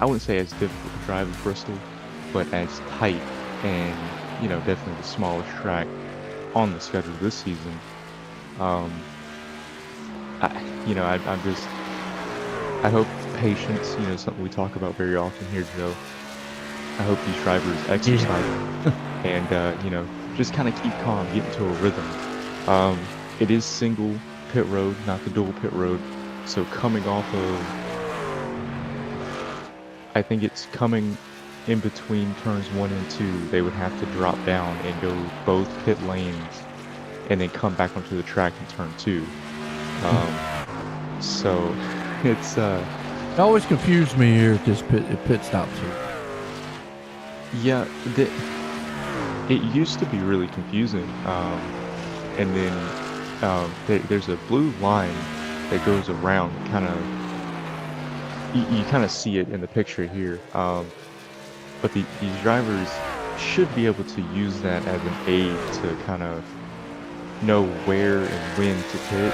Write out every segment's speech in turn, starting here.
I wouldn't say as difficult to drive as Bristol, but as tight and, definitely the smallest track on the schedule this season. Um, I hope patience, something we talk about very often here, Joe. I hope these drivers exercise and, just kind of keep calm, get into a rhythm. It is single pit road, not the dual pit road. So coming off of, I think it's coming in between turns 1 and 2, they would have to drop down and go both pit lanes and then come back onto the track in turn 2. So it's It always confused me here at this pit stops here. Yeah, it used to be really confusing, and then there's a blue line that goes around, kind of, you kind of see it in the picture here, but these drivers should be able to use that as an aid to kind of know where and when to pit.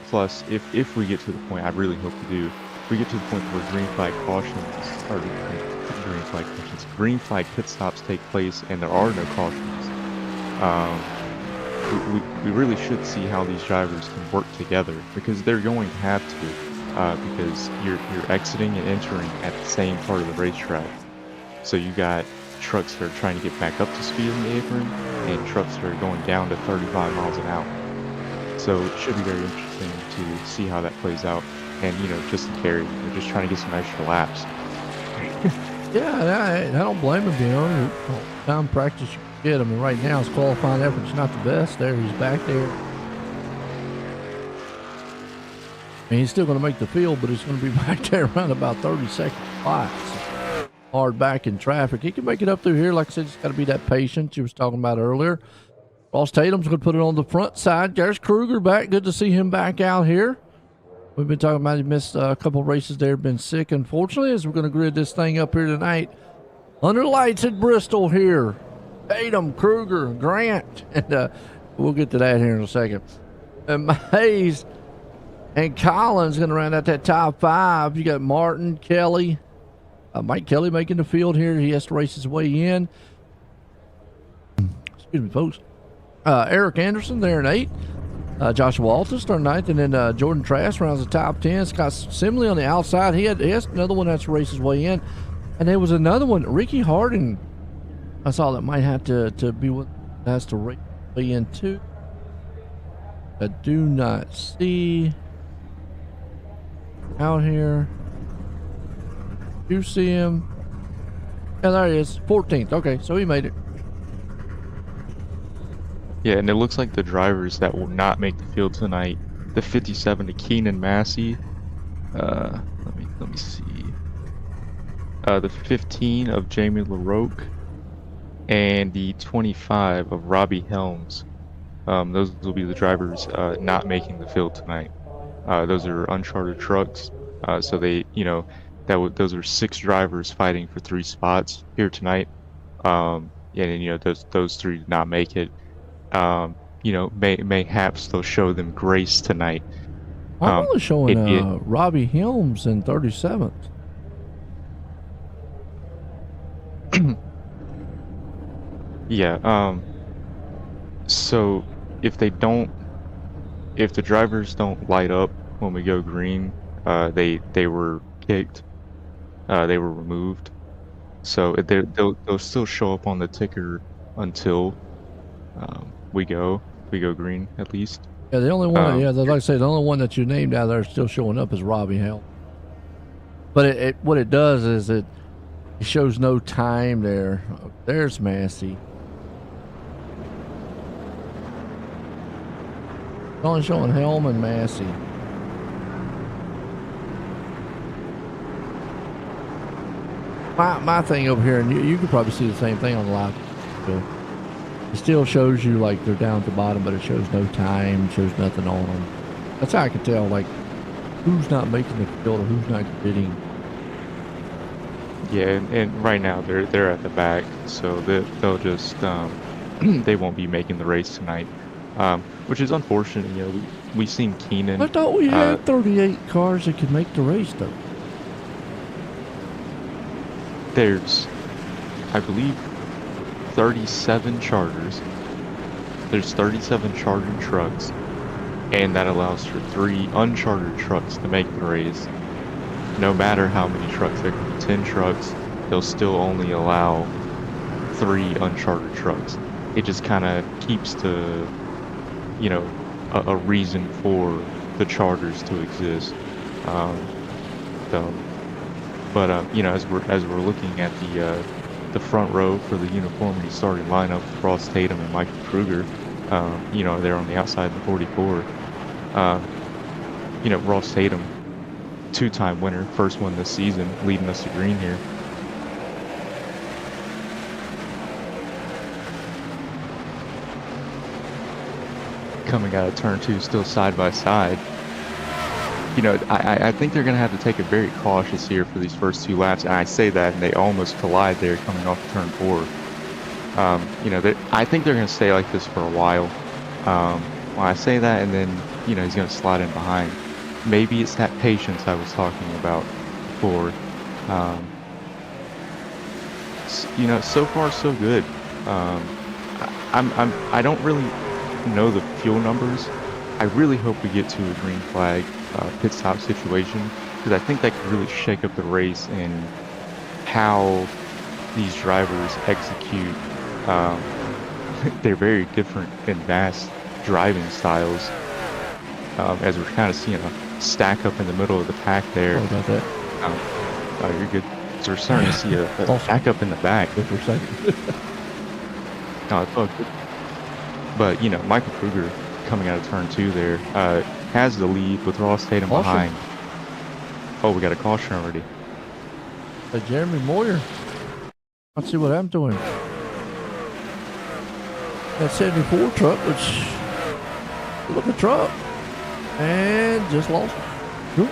Plus, if we get to the point, I really hope we do, if we get to the point where green flag pit stops take place and there are no cautions, we really should see how these drivers can work together, because they're going to have to, because you're exiting and entering at the same part of the racetrack. So you got trucks that are trying to get back up to speed in the apron and trucks that are going down to 35 miles an hour. So it should be very interesting to see how that plays out. And, just in Kerry, they're just trying to get some extra laps. Yeah, I don't blame him, time practice you get. I mean, right now his qualifying effort's not the best there. He's back there. I mean, he's still going to make the field, but he's going to be back there around about 30 seconds flat. So hard back in traffic. He can make it up through here. Like I said, he's got to be that patient you was talking about earlier. Ross Tatum's going to put it on the front side. There's Kruger back. Good to see him back out here. We've been talking about he missed a couple of races there, been sick, unfortunately, as we're going to grid this thing up here tonight. Under lights at Bristol here. Tatum, Kruger, Grant, and we'll get to that here in a second. And Hayes and Collins going to round out that top 5. You got Martin, Kelly, Mike Kelly making the field here. He has to race his way in. Excuse me, folks. Eric Anderson there in 8. Joshua Walton starting 9th, and then Jordan Trask rounds the top 10. Scott Simley on the outside. He has another one that's race his way in. And there was another one, Ricky Harding. I saw that might have to be what has to race his way in too. I do not see out here. You see him? Yeah, there he is, 14th. Okay, so he made it. Yeah, and it looks like the drivers that will not make the field tonight, the 57 to Keenan Massey, let me see, the 15 of Jamie LaRoque, and the 25 of Robbie Helms. Those will be the drivers not making the field tonight. Those are uncharted trucks, so they, those are 6 drivers fighting for 3 spots here tonight. And those 3 did not make it. Mayhaps they'll show them grace tonight. I'm only showing Robbie Helms in 37th. Yeah. So if the drivers don't light up when we go green, they were kicked. They were removed. So they'll still show up on the ticker until we go green, at least. Yeah, the only one. Like I say, the only one that you named out there still showing up is Robbie Helms. But what it does is it shows no time there. There's Massey. It's only showing Helm and Massey. My thing over here, and you can probably see the same thing on the live. It still shows you like they're down at the bottom, but it shows no time, shows nothing on them. That's how I can tell like who's not making the field or who's not competing. Yeah, and right now they're at the back, so they'll just they won't be making the race tonight, which is unfortunate. We've seen Keenan. I thought we had 38 cars that could make the race though. there's, I believe, 37 charters. There's 37 chartered trucks, and that allows for 3 unchartered trucks to make the race. No matter how many trucks, there could be 10 trucks, they'll still only allow 3 unchartered trucks. It just kind of keeps the, you know, a reason for the charters to exist. So, but you know, as we're looking at the front row for the uniformity starting lineup, Ross Tatum and Michael Kruger, you know, they're on the outside of the 44. You know, Ross Tatum, 2-time winner, first one this season, leading us to green here. Coming out of turn 2, still side by side. You know, I think they're going to have to take it very cautious here for these first 2 laps, and I say that, and they almost collide there coming off turn 4. You know, I think they're going to stay like this for a while. When I say that, and then, you know, he's going to slide in behind. Maybe it's that patience I was talking about before. You know, so far so good. I don't really know the fuel numbers. I really hope we get to a green flag pit stop situation, because I think that could really shake up the race and how these drivers execute. They're very different and vast driving styles, as we're kind of seeing a stack up in the middle of the pack there. Sorry about that. Oh, you're good. So we're starting to see a stack up in the back. For a second. No, it's all good. But, you know, Michael Kruger coming out of turn 2 there has the lead with Ross Tatum behind. Oh, we got a caution already. Jeremy Moyer. Let's see what happened to him. That 74 truck, which look a truck, and just lost it.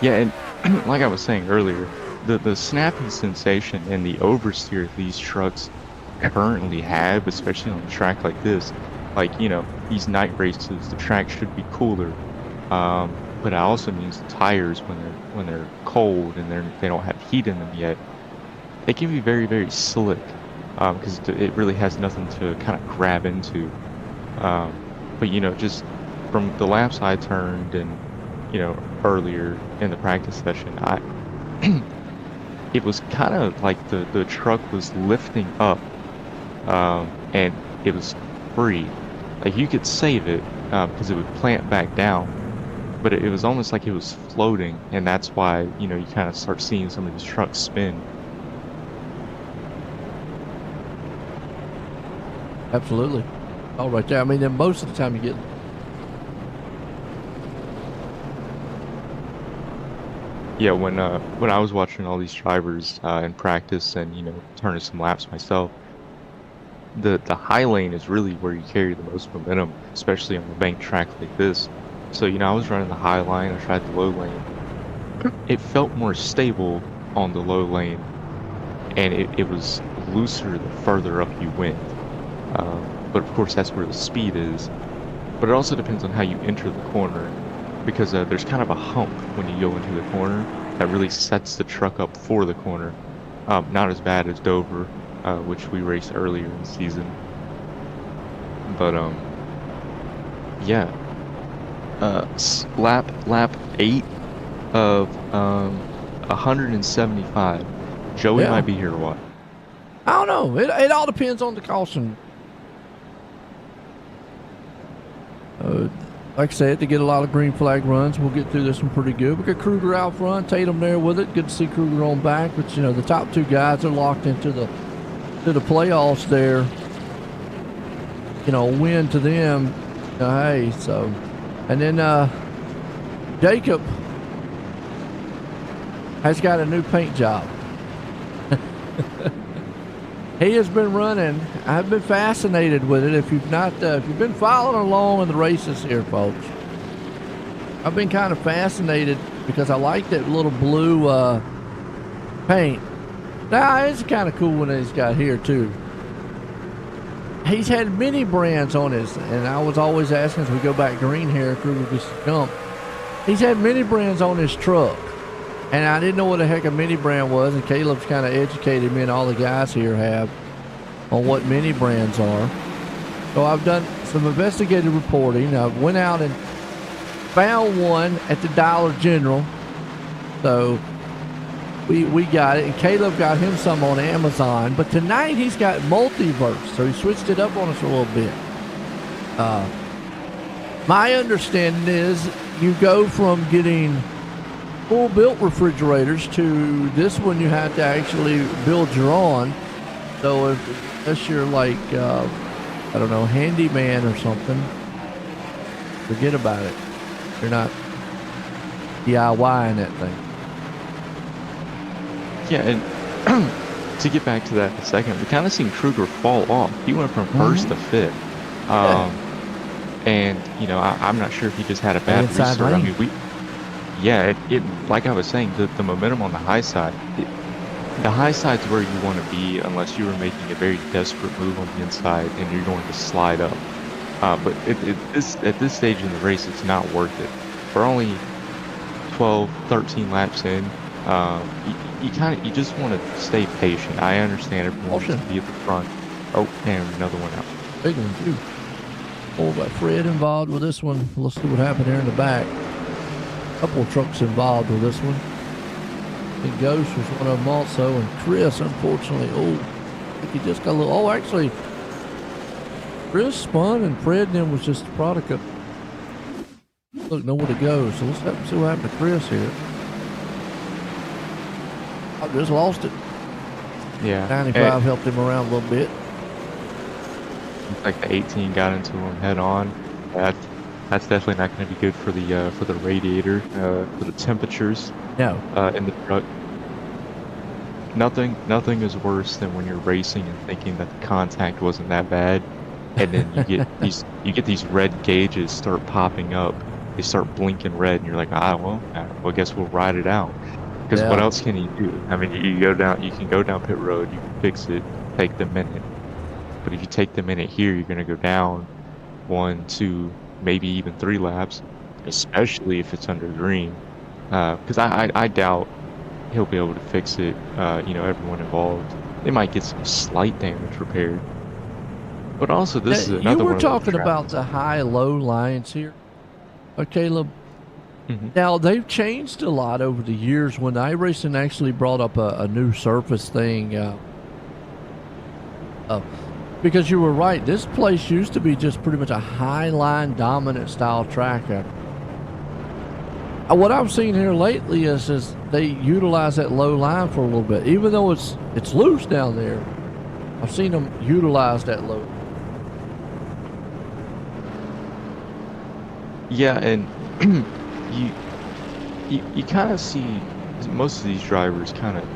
Yeah, and like I was saying earlier, the snapping sensation and the oversteer these trucks currently have, especially on a track like this, like, you know, these night races, the track should be cooler, but it also means the tires, when they're cold and they don't have heat in them yet, they can be very, very slick, because it really has nothing to kind of grab into. But, you know, just from the laps I turned and, you know, earlier in the practice session, it was kind of like the truck was lifting up, and it was free. Like, you could save it because it would plant back down, but it was almost like it was floating, and that's why, you know, you kind of start seeing some of these trucks spin. Absolutely. All right there. I mean, then most of the time you get. Yeah, when I was watching all these drivers in practice and, you know, turning some laps myself, the high lane is really where you carry the most momentum, especially on a banked track like this. So, you know, I was running the high line, I tried the low lane. It felt more stable on the low lane, and it was looser the further up you went. But of course, that's where the speed is. But it also depends on how you enter the corner, because there's kind of a hump when you go into the corner that really sets the truck up for the corner. Not as bad as Dover, which we raced earlier in the season. But yeah, lap 8 of 175. Joey might be here or what? I don't know. It all depends on the caution. Like I said, to get a lot of green flag runs, we'll get through this one pretty good. We got Kruger out front, Tatum there with it. Good to see Kruger on back. But, you know, the top 2 guys are locked into the playoffs there. You know, win to them. Hey, so. And then Jacob has got a new paint job. He has been running. I've been fascinated with it. If you've been following along in the races here, folks, I've been kind of fascinated because I like that little blue paint. Now, it's kind of cool when he's got here too. He's had many brands on his, and I was always asking as we go back green here, Kruger gets to jump. He's had many brands on his truck. And I didn't know what the heck a mini brand was, and Caleb's kind of educated me, and all the guys here have, on what mini brands are. So I've done some investigative reporting. I went out and found one at the Dollar General. So we got it, and Caleb got him some on Amazon. But tonight he's got Multiverse, so he switched it up on us a little bit. My understanding is you go from getting full built refrigerators to this one you have to actually build your own. So unless you're like I don't know, handyman or something, forget about it. You're not DIYing that thing. Yeah, and to get back to that in a second, we kind of seen Kruger fall off. He went from first to fifth. And, you know, I'm not sure if he just had a bad restart. I mean, it like I was saying, the momentum on the high side, the high side's where you want to be unless you were making a very desperate move on the inside and you're going to slide up. But at this stage in the race, it's not worth it. We're only 12, 13 laps in. You just want to stay patient. I understand everyone wants to be at the front. Oh, and another one out. Big one too. Oh, got Fred involved with this one. Let's see what happened here in the back. Couple of trucks involved with this one. And Ghost was one of them also, and Chris, unfortunately, I think he just got a little. Oh, actually, Chris spun, and Fred and them was just a product of. Look, nowhere to go. So let's see what happened to Chris here. I just lost it. Yeah. 95 helped him around a little bit. Looks like the 18 got into him head on. That's definitely not going to be good for the radiator, for the temperatures. No. In the truck. Nothing is worse than when you're racing and thinking that the contact wasn't that bad, and then you get these red gauges start popping up. They start blinking red, and you're like, well, I guess we'll ride it out. Because what else can you do? I mean, you can go down pit road, you can fix it, take the minute. But if you take the minute here, you're gonna go down 1, 2, maybe even 3 laps, especially if it's under green. Because I doubt he'll be able to fix it. Everyone involved, they might get some slight damage repaired. But also, this is another one. You were talking about the high-low lines here, Caleb. Mm-hmm. Now, they've changed a lot over the years. When iRacing actually brought up a new surface thing, because you were right, this place used to be just pretty much a high-line dominant style track. What I've seen here lately is they utilize that low line for a little bit, even though it's loose down there. I've seen them utilize that low. Yeah, and you kind of see most of these drivers kind of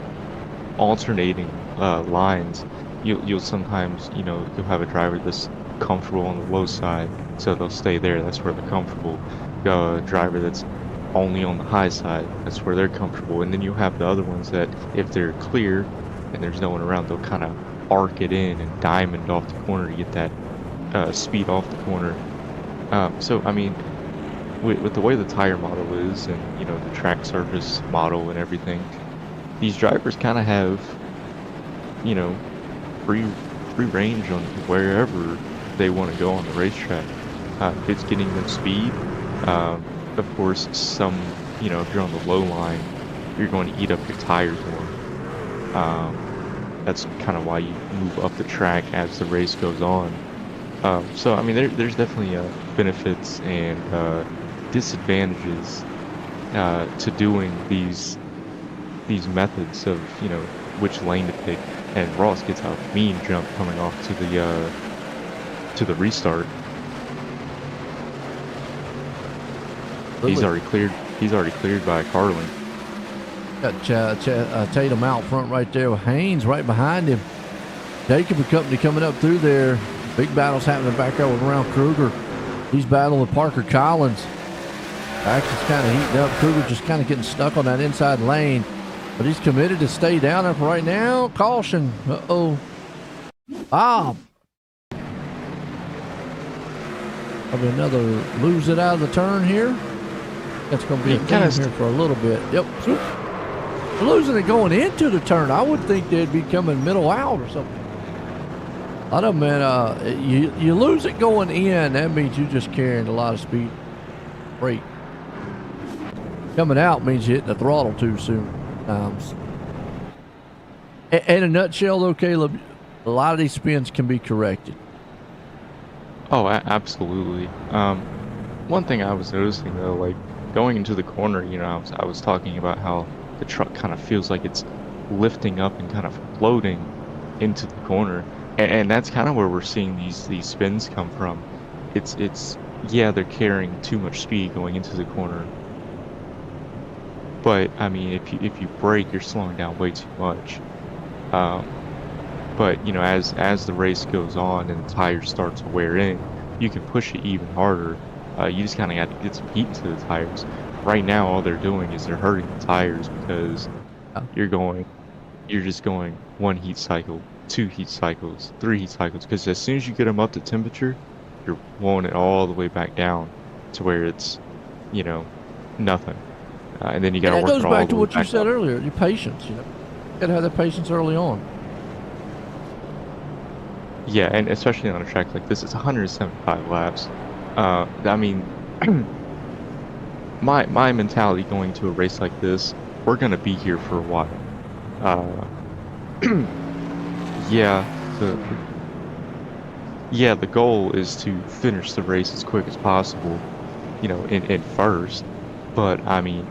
alternating lines. You'll sometimes, you'll have a driver that's comfortable on the low side, so they'll stay there. That's where they're comfortable. A driver that's only on the high side, that's where they're comfortable. And then you have the other ones that, if they're clear and there's no one around, they'll kind of arc it in and diamond off the corner to get that speed off the corner. So I mean, with the way the tire model is, and the track surface model and everything, these drivers kind of have free range on wherever they want to go on the racetrack. If it's getting them speed, of course, if you're on the low line, you're going to eat up your tires more. That's kind of why you move up the track as the race goes on. So I mean, there's definitely benefits and disadvantages to doing these methods of which lane to pick. And Ross gets a mean jump coming off to the restart. Really? He's already cleared by Carlin. Got Tatum out front right there with Haynes right behind him. Jacob and company coming up through there. Big battles happening back there with around Kruger. He's battling with Parker Collins. Action's kind of heating up. Kruger just kind of getting stuck on that inside lane. But he's committed to stay down there for right now. Caution. Uh-oh. Bob. Probably another lose it out of the turn here. That's going to be a theme here for a little bit. Yep. They're losing it going into the turn. I would think they'd be coming middle out or something. A lot of them, man, you lose it going in, that means you're just carrying a lot of speed. Brake. Coming out means you hit the throttle too soon. In a nutshell, though, Caleb, a lot of these spins can be corrected. Oh, absolutely. One thing I was noticing though, like going into the corner, you know, I was talking about how the truck kind of feels like it's lifting up and kind of floating into the corner, and that's kind of where we're seeing these spins come from. It's yeah, they're carrying too much speed going into the corner, but I mean, if you brake, you're slowing down way too much. But you know, as the race goes on and the tires start to wear in, you can push it even harder. You just kind of got to get some heat into the tires. Right now, all they're doing is they're hurting the tires because you're just going 1 heat cycle, 2 heat cycles, 3 heat cycles. Because as soon as you get them up to temperature, you're blowing it all the way back down to where it's, you know, nothing. And then you got to work it all the way back. That goes back to what you said earlier, your patience. You know, you got to have that patience early on. Yeah, and especially on a track like this, it's 175 laps. I mean, my mentality going to a race like this, we're gonna be here for a while. Yeah, the goal is to finish the race as quick as possible, you know, in first. But I mean,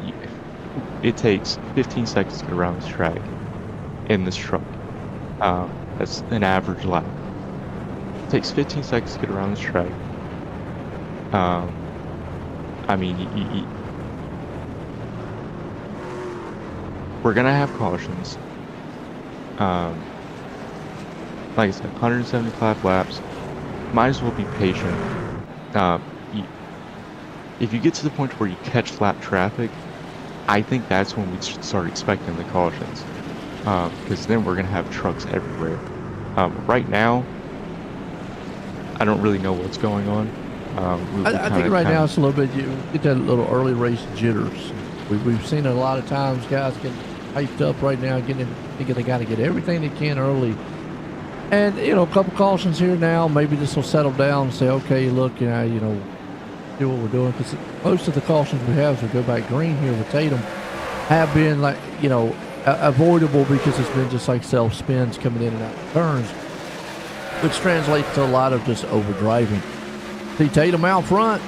it takes 15 seconds to get around this track in this truck. That's an average lap. It takes 15 seconds to get around this track. I mean, we're gonna have cautions. Like I said, 175 laps. Might as well be patient. If you get to the point where you catch flat traffic, I think that's when we should start expecting the cautions. Because then we're gonna have trucks everywhere. Right now, I don't really know what's going on. I think right now it's a little bit, you get that little early race jitters. We've seen it a lot of times, guys getting hyped up right now, thinking they got to get everything they can early. And, you know, a couple cautions here now, maybe this will settle down and say, okay, look, you know, do what we're doing. Because most of the cautions we have, as we go back green here with Tatum, have been like, you know, avoidable because it's been just like self spins coming in and out of turns, which translates to a lot of just overdriving. See Tatum out front.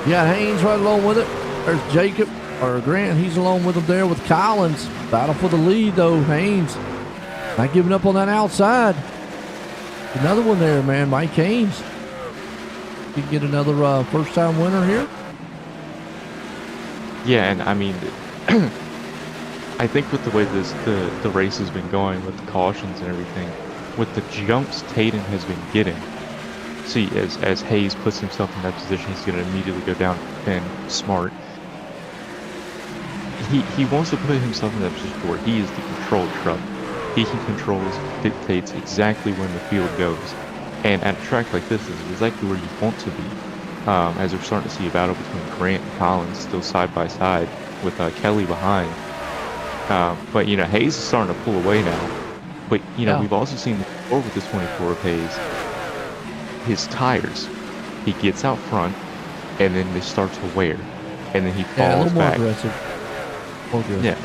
You got Haynes right along with it. There's Jacob or Grant. He's along with him there with Collins. Battle for the lead though. Haynes not giving up on that outside. Another one there, man. Mike Haynes. You can get another first-time winner here. Yeah, and I mean, I think with the way the race has been going with the cautions and everything, with the jumps Tatum has been getting. See, as Hayes puts himself in that position, he's going to immediately go down and smart. He wants to put himself in that position where he is the control truck. He controls, dictates exactly when the field goes. And at a track like this is exactly where you want to be. As we're starting to see a battle between Grant and Collins still side by side with Kelly behind. But, you know, Hayes is starting to pull away now. But, you know, we've also seen before with this 24 of Hayes, his tires, he gets out front and then they start to wear and then he falls back. More aggressive. Yeah,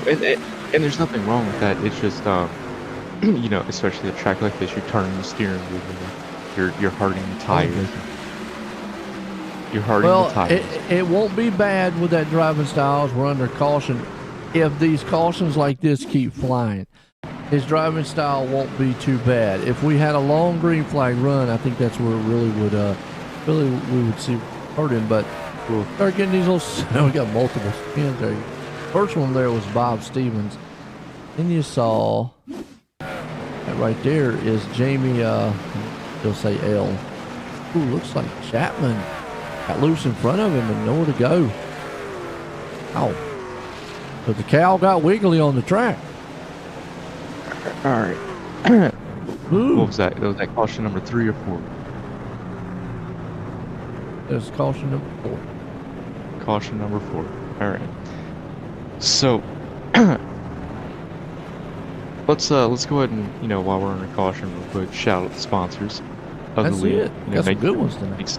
and there's nothing wrong with that. It's just you know, especially a track like this, you're turning the steering wheel, you're hurting the tires. You're hurting the tires. It won't be bad with that driving style as we're under caution if these cautions like this keep flying. His driving style won't be too bad. If we had a long green flag run, I think that's where it really we would see hurt him. But we'll start getting these little, we got multiple spins there. First one there was Bob Stevens. Then you saw that right there is Jamie, they'll say L. Ooh, looks like Chapman got loose in front of him and nowhere to go. Ow. So the cow got wiggly on the track. All right. What was that? That was like caution number 3 or 4? That's caution number 4. Caution number 4. All right. So, let's go ahead and while we're on a caution, real quick, shout out the sponsors of the That's league. it. Got some good ones tonight.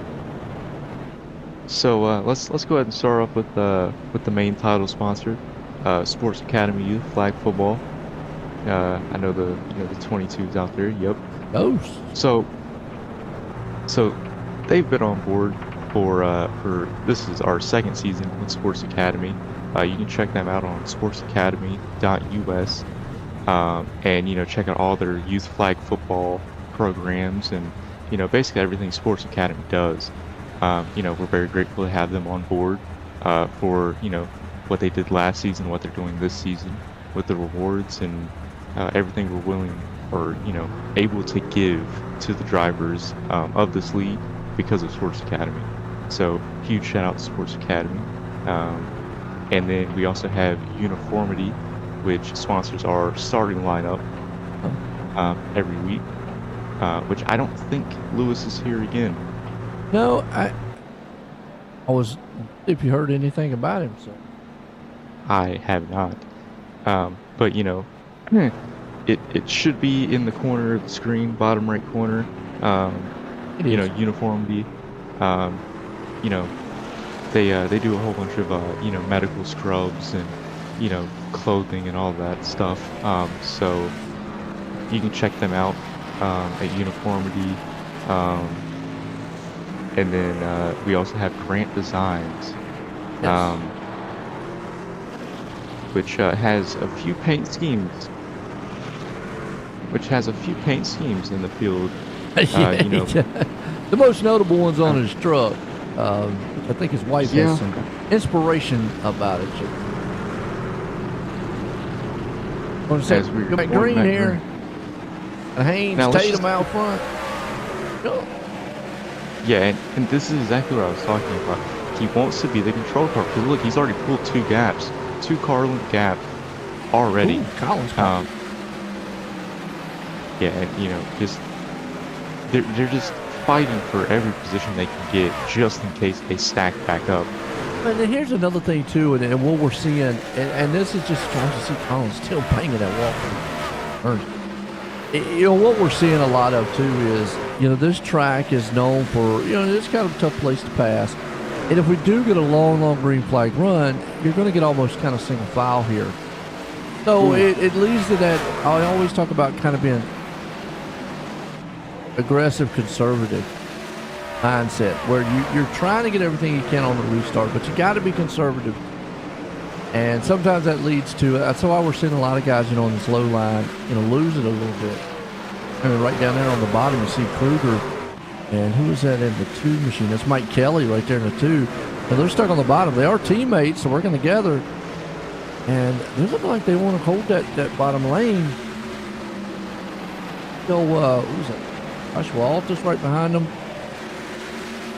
So let's go ahead and start off with the main title sponsor, Sports Academy Youth Flag Football. I know the 22s out there. Yep. Those. So they've been on board for this is our second season with Sports Academy. You can check them out on sportsacademy.us, and check out all their youth flag football programs and basically everything Sports Academy does. We're very grateful to have them on board for what they did last season, what they're doing this season with the rewards and everything we're willing or able to give to the drivers of this league because of Sports Academy. So huge shout out to Sports Academy. And then we also have Uniformity, which sponsors our starting lineup every week, which I don't think Lewis is here again. No, I was, if you heard anything about him, so. I have not. But it should be in the corner of the screen, bottom right corner. Uniformity. They do a whole bunch of medical scrubs and clothing and all that stuff. So you can check them out at Uniformity. And then we also have Grant Designs, Yes. which has a few paint schemes. In the field. The most notable ones on his truck. I think his wife has some inspiration about it. Want to say green here, and Haynes Tatum out front. Oh. Yeah, and this is exactly what I was talking about. He wants to be the control car. Because look, he's already pulled two car length gap already. Ooh, Collins. Yeah, and just they're just fighting for every position they can get, just in case they stack back up. And then here's another thing too, and what we're seeing, and this is just trying to see Collins still banging that wall. What we're seeing a lot of too is, this track is known for, it's kind of a tough place to pass. And if we do get a long green flag run, you're going to get almost kind of single file here. So it leads to that, I always talk about kind of being aggressive, conservative mindset, where you're trying to get everything you can on the restart, but you got to be conservative. And sometimes that leads to, that's why we're seeing a lot of guys, on this low line, lose it a little bit. I mean, right down there on the bottom, you see Kruger, and who is that in the 2 machine? That's Mike Kelly right there in the 2. And they're stuck on the bottom. They are teammates, so working together. And they look like they want to hold that bottom lane. Who's that? Josh Walt just right behind them.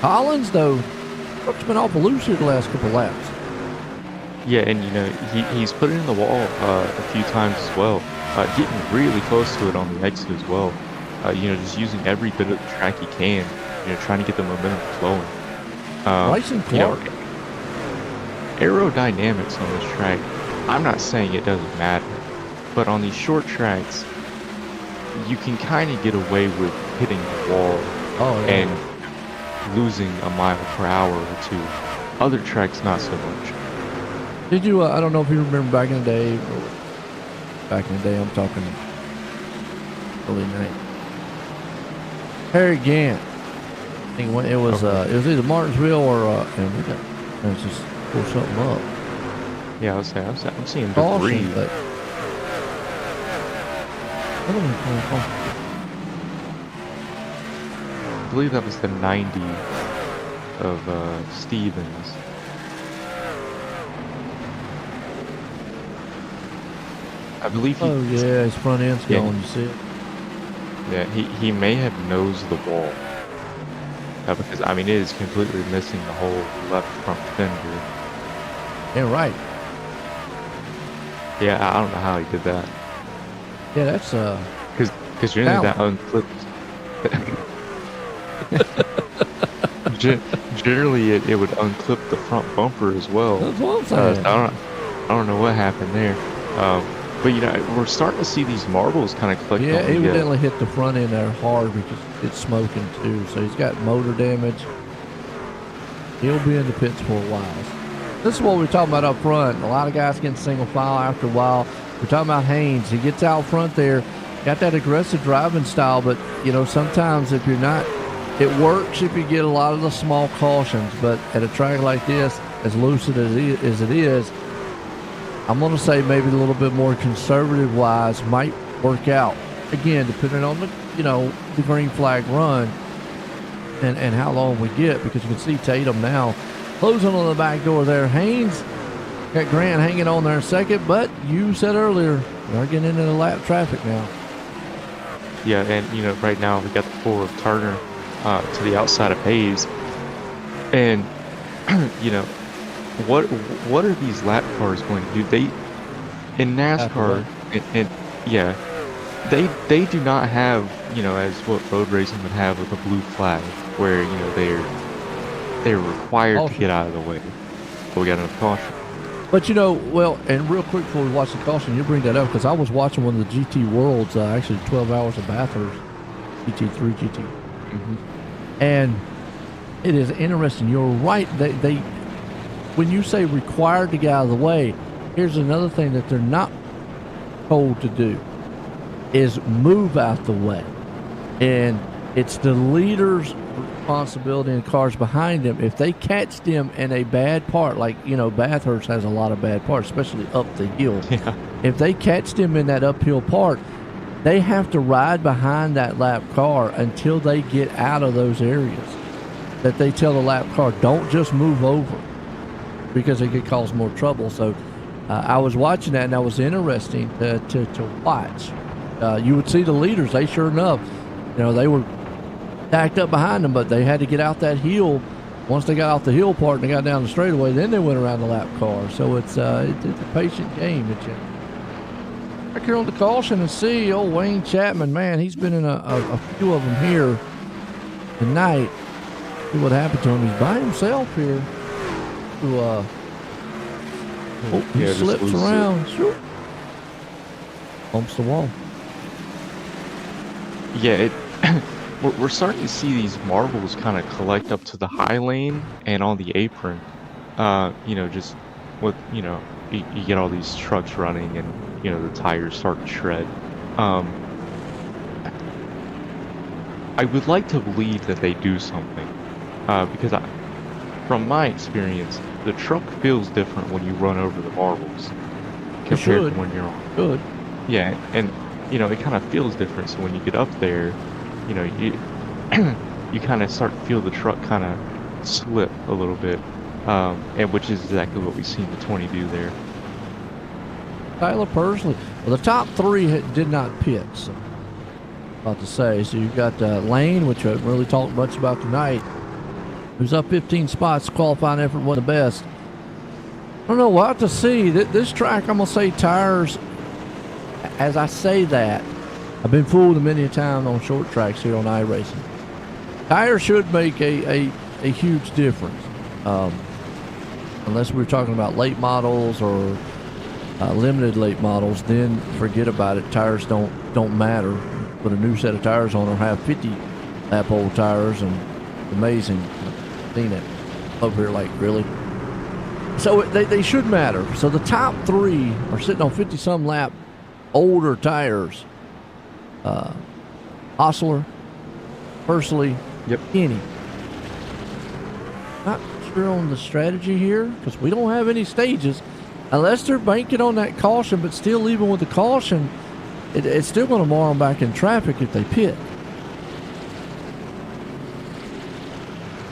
Collins, though, truck's been awful loose here the last couple laps. Yeah, and he's put it in the wall a few times as well, getting really close to it on the exit as well. Just using every bit of the track he can, trying to get the momentum flowing. Bryson Clark. Aerodynamics on this track, I'm not saying it doesn't matter, but on these short tracks, you can kind of get away with hitting the wall and losing a mile per hour or two. Other tracks, not so much. Did you, I don't know if you remember back in the day, I'm talking early night. Harry Gant. I think it was either Martinsville or, and we got, just pull something up. Yeah, I'm seeing debris. But I believe that was the 90 of Stevens. I believe he... Oh, yeah, his front end's gone, you see it? Yeah, he may have nosed the wall. Because, I mean, it is completely missing the whole left front fender. Yeah, right. Yeah, I don't know how he did that. Yeah, that's... Because generally that unclipped... Generally, it would unclip the front bumper as well. That's what I'm saying. I don't know what happened there. But we're starting to see these marbles kind of collect Yeah, on the evidently hit the front end there hard because it's smoking too. So he's got motor damage. He'll be in the pits for a while. This is what we're talking about up front. A lot of guys getting single file after a while. We're talking about Haynes. He gets out front there, got that aggressive driving style, but sometimes if you're not, it works if you get a lot of the small cautions. But at a track like this, as lucid as it is, I'm going to say maybe a little bit more conservative wise might work out. Again, depending on the green flag run and how long we get, because you can see Tatum now closing on the back door there. Haynes got Grant hanging on there second, but you said earlier, they're getting into the lap traffic now. Yeah, and right now we got the 4 of Turner to the outside of Hayes. And what are these lap cars going to do? They in NASCAR and yeah, they do not have as what road racing would have with a blue flag, where they're required to get out of the way. But we got another caution. But well, and real quick before we watch the caution, you bring that up because I was watching one of the GT Worlds, actually 12 Hours of Bathurst, GT3, GT. Mm-hmm. And it is interesting. You're right. They when you say required to get out of the way, here's another thing that they're not told to do is move out the way. And it's the leader's responsibility and cars behind them. If they catch them in a bad part, like, Bathurst has a lot of bad parts, especially up the hill. Yeah. If they catch them in that uphill part, they have to ride behind that lap car until they get out of those areas. That they tell the lap car, don't just move over, because it could cause more trouble. So I was watching that, and that was interesting to watch. You would see the leaders, they sure enough, they were stacked up behind them, but they had to get out that hill. Once they got off the hill part and they got down the straightaway, then they went around the lap car. So it's a patient game. Back here on the caution and see old Wayne Chapman, man, he's been in a few of them here tonight. See what happened to him. He's by himself here. He slips around. Sure. Bumps the wall. Yeah, we're starting to see these marbles kind of collect up to the high lane and on the apron. Just with you get all these trucks running and the tires start to shred. I would like to believe that they do something, because from my experience, the truck feels different when you run over the marbles compared to when you're on. Good. Yeah, and it kind of feels different. So when you get up there, you you kind of start to feel the truck kind of slip a little bit, and which is exactly what we've seen the 20 do there. Tyler Pursley. Well, the top 3 did not pit. So, about to say. So you've got Lane, which I haven't really talked much about tonight, who's up 15 spots. Qualifying effort, one of the best. I don't know. We'll have to see. This track, I'm gonna say tires. As I say that, I've been fooled many a time on short tracks here on iRacing. Tires should make a huge difference, unless we're talking about late models or limited late models. Then forget about it. Tires don't matter. Put a new set of tires on or have 50 lap old tires, and amazing. I've seen it over here. Like, really? So they should matter. So the top 3 are sitting on 50 some lap older tires. Osler, Pursley, Kenny. Not sure on the strategy here because we don't have any stages. Unless they're banking on that caution, but still, even with the caution, it's still going to mar them back in traffic if they pit.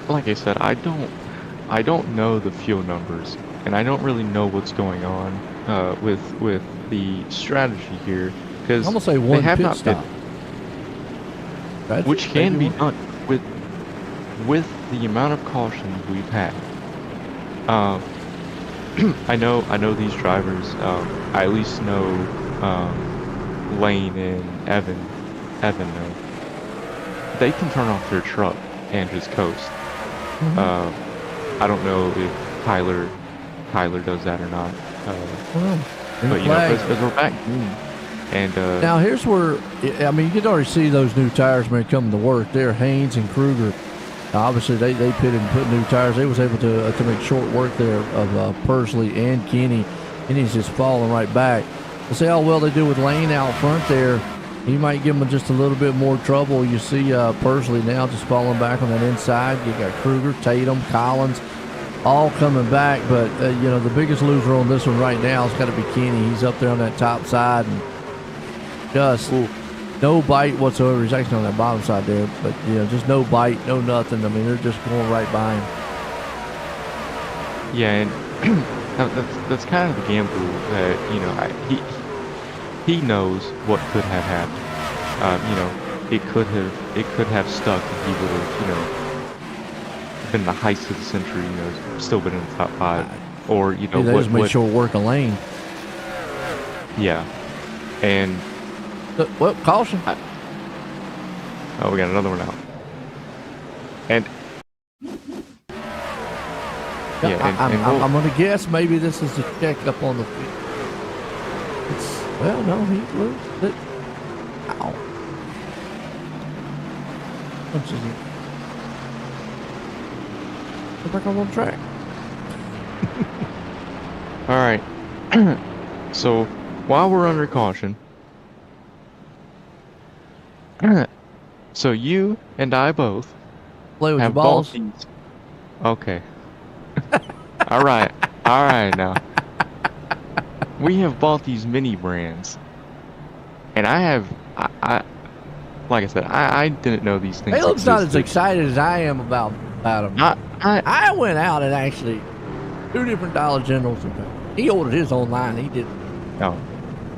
Like I said, I don't know the fuel numbers, and I don't really know what's going on with the strategy here, because I'm gonna say one they have pit not stop, which can be done with the amount of cautions we've had. I know these drivers. I at least know Lane and Evan know. They can turn off their truck and just coast. Mm-hmm. I don't know if Tyler does that or not. Green But flag. as we're back green, and Now here's where I mean you can already see those new tires when they coming to work. There, Haynes and Kruger. Obviously, they pitted and put new tires. They was able to make short work there of Pursley and Kenny. Kenny's just falling right back. To see how well they do with Lane out front there, he might give them just a little bit more trouble. You see Pursley now just falling back on that inside. You got Kruger, Tatum, Collins, all coming back. But the biggest loser on this one right now has got to be Kenny. He's up there on that top side and just no bite whatsoever. He's actually on that bottom side there, but just no bite, no nothing. I mean, they're just going right by him. yeah, and that's kind of the gamble that he knows what could have happened. It could have stuck if he would have been the heist of the century. Still been in the top 5, or they just made sure work a lane. Yeah, and. Well, caution. We got another one out. And I'm going to guess maybe this is a check up on the field. Well, no, he loses it. Ow. Punches it. Go back on track. All right. So while we're under caution. So you and I both play with have your balls. Bought these. Okay. All right now. We have bought these mini brands, and I like I said, I didn't know these things. Caleb's not as excited as I am about them. I went out and actually 2 different Dollar Generals. He ordered his online. He did. Oh,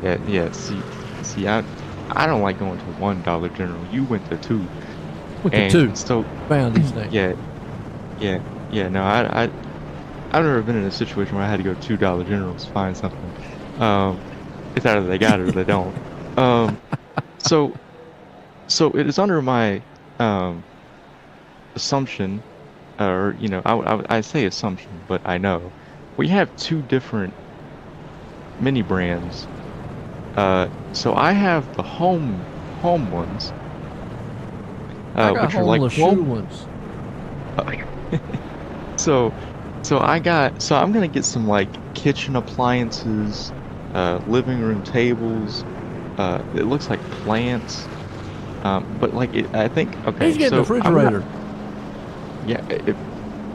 yeah. See, I don't like going to one Dollar General. You went to 2. Went to 2. So found these things. Yeah. No, I've never been in a situation where I had to go to 2 Dollar Generals to find something. It's either they got it or they don't. So it is under my assumption, or I say assumption, but I know we have 2 different mini brands. So I have the home ones, which are like shoe ones. So I'm gonna get some like kitchen appliances, living room tables. It looks like plants, but like I think okay. He's getting a refrigerator.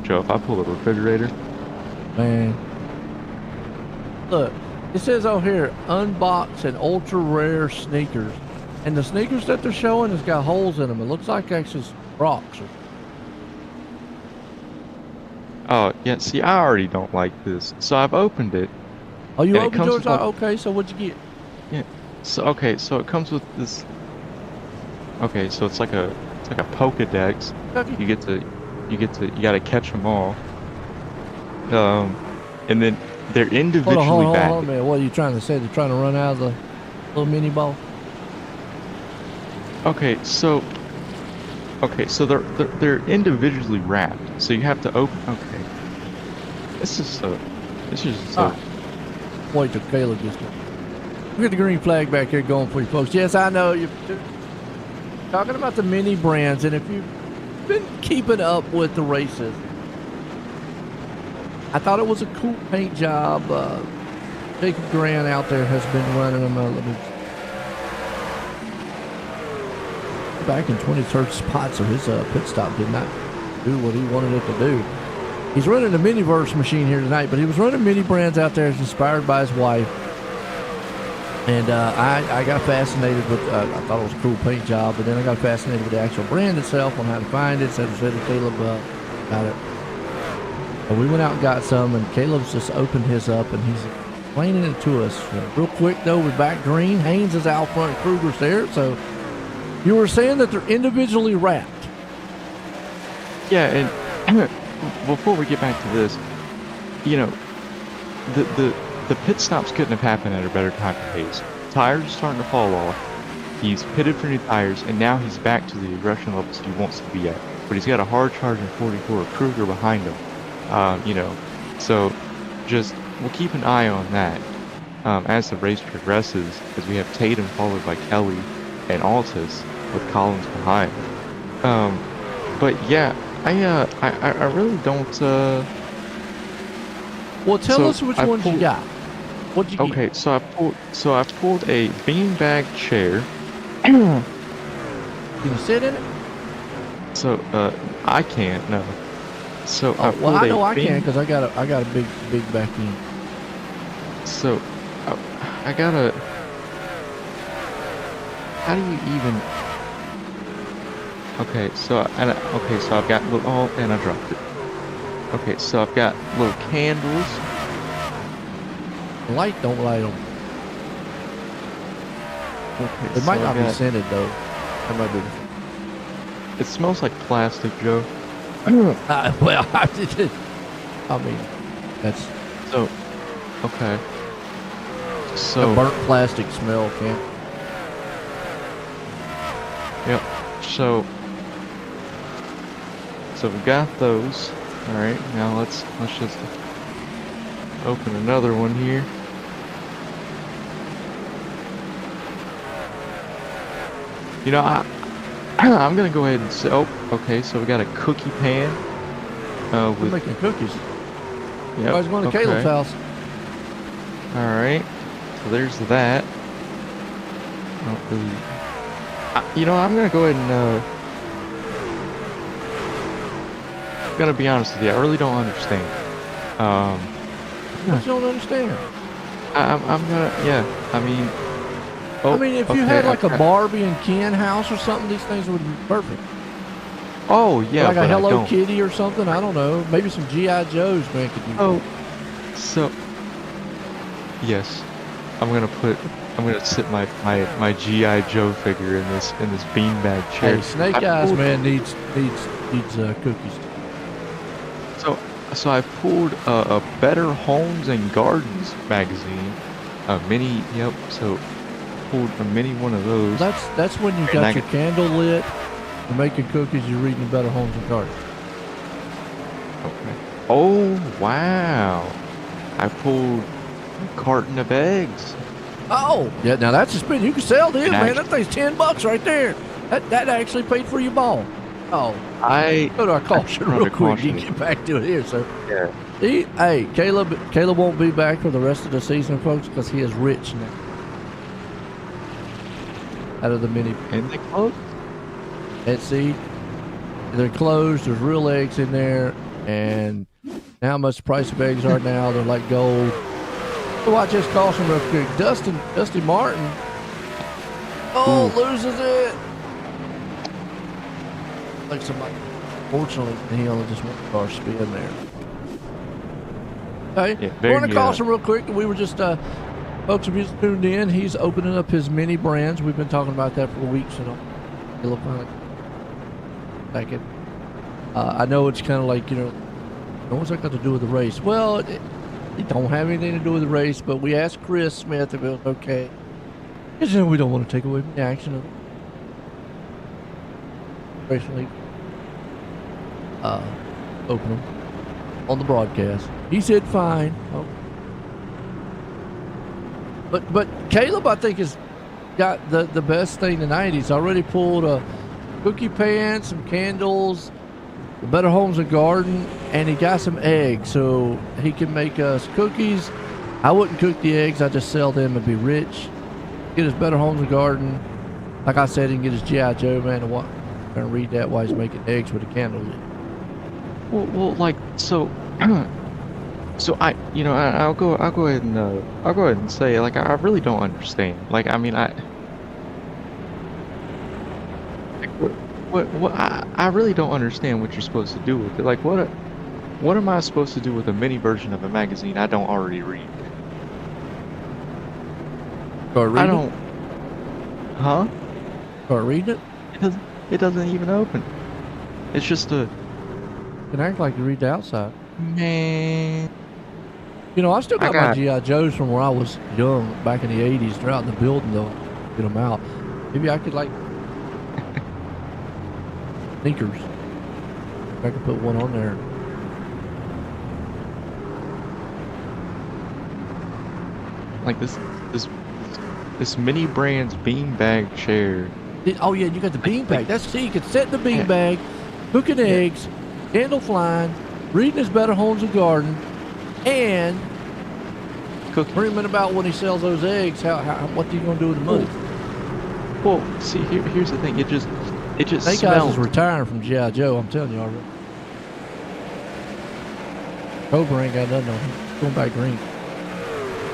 Joe, if I pull a refrigerator, man, look. It says over here, unbox and ultra rare sneakers. And the sneakers that they're showing has got holes in them. It looks like actually rocks. Oh, yeah, see, I already don't like this. So I've opened it. Oh, you opened yours? Okay, so what'd you get? Yeah. So it comes with this. Okay, so it's like a Pokédex. Okay. You gotta catch them all. And then they're individually hold bagged. on, man. What are you trying to say? They're trying to run out of the little mini ball? Okay, so they're individually wrapped. So you have to open. Okay. This is so. Wait till Caleb gets going. Look at the green flag back here going for you folks. Yes, I know you're talking about the mini brands, and if you've been keeping up with the races, I thought it was a cool paint job. Jacob Grant out there has been running them. Back in 23rd spot, so his pit stop did not do what he wanted it to do. He's running a Miniverse machine here tonight, but he was running mini brands out there, inspired by his wife. And I got fascinated with, I thought it was a cool paint job, but then I got fascinated with the actual brand itself, on how to find it. Said Caleb got it. And we went out and got some, and Caleb's just opened his up, and he's explaining it to us. Real quick, though, we're back green. Haynes is out front, Kruger's there, so you were saying that they're individually wrapped. Yeah, and before we get back to this, the pit stops couldn't have happened at a better time and pace. Tires are starting to fall off. He's pitted for new tires, and now he's back to the aggression levels he wants to be at. But he's got a hard charging 44 Kruger behind him. So just we'll keep an eye on that. as the race progresses, as we have Tatum followed by Kelly and Altus with Collins behind. But yeah, I really don't. Well, tell So us which I ones you pulled. got. What'd you get? Okay, so I pulled a beanbag chair. Can you sit in it? So I can't, no. So I Oh, well, pulled I a know I can bean. because I got a big back end. So I gotta. How do you even? Okay, so I've got little. Oh, and I dropped it. Okay, so I've got little candles. The light don't light on. Okay, It so might I not be got. scented though. That might be. It smells like plastic, Joe. Well, I mean, that's So okay, a so burnt plastic smell, can't. yep. So we've got those. All right, now let's just open another one here. You know, I'm gonna go ahead and say, oh, okay, so we got a cookie pan. We're With, making cookies. yep, Everybody's going to Caleb's okay, house. all right. So there's that. I don't really, you know, I'm gonna go ahead and, I'm gonna be honest with you, I really don't understand. What you don't understand? I'm gonna, yeah, I mean, oh, I mean, if you okay, had like a Barbie and Ken house or something, these things would be perfect. oh, Or yeah, like a but I Hello don't. Kitty or something. I don't know. Maybe some GI Joes, man, could do. Oh, so, yes, I'm gonna sit my GI Joe figure in this beanbag chair. Hey, Snake I Eyes, pulled, man, needs cookies. so so I pulled a Better Homes and Gardens magazine, a mini. Yep. So pulled a mini one of those. That's when you And I got your got, candle lit, you're making cookies, you're reading Better Homes and Gardens. okay. Oh wow! I pulled a carton of eggs. Oh, yeah. Now that's a spin. You can sell them, And man. That actually, thing's $10 right there. That actually paid for your ball. Oh, I go to our I caution threw real under quick. You caution. get back to it here, sir. Yeah. Hey, Caleb won't be back for the rest of the season, folks, because he is rich now. Out of the mini. And they closed. Let's see. They're closed. There's real eggs in there. And now how much the price of eggs are now. They're like gold. So watch this caution real quick. Dusty Martin. Oh, Ooh. loses it. Like somebody. Fortunately, he only just went car spin there. Okay, Yeah. we're going to Very. caution real quick. We were just, folks, if you just tuned in, he's opening up his mini brands. We've been talking about that for weeks. It'll finally back it. I know it's kind of like, what's that got to do with the race? Well, it don't have anything to do with the race, but we asked Chris Smith if it was okay. Because we don't want to take away from the action of the race league. Open them on the broadcast. He said fine. Oh. But Caleb, I think, has got the best thing tonight. He's already pulled a cookie pan, some candles, the Better Homes and Garden, and he got some eggs, so he can make us cookies. I wouldn't cook the eggs. I just sell them and be rich. Get his Better Homes and Garden. Like I said, he can get his G.I. Joe, man, and gonna read that while he's making eggs with a candle lit. Well, like so. So I'll go ahead and say, like, I really don't understand. Like, I mean, I really don't understand what you're supposed to do with it. Like, what am I supposed to do with a mini version of a magazine I don't already read? Start I reading don't. Huh? it? Start reading it? It doesn't even open. It's just a You can act like you read the outside. man. I still I got my got. G.I. Joes from when I was young, back in the 80s. They're out in the building, though. Get them out. Maybe I could, like, sneakers. I could put one on there. like this this mini brand's beanbag chair. Oh yeah, you got the beanbag. That's see, you can sit in the Yeah. beanbag, cooking eggs, candle flying, reading his Better Homes and Garden, and Cooking. dreaming about when he sells those eggs. What are you gonna do with the money? Well, see, here's the thing. It just Snake Eyes smells. is retiring from G.I. Joe. I'm telling you already. Cobra ain't got nothing on him. He's going back green.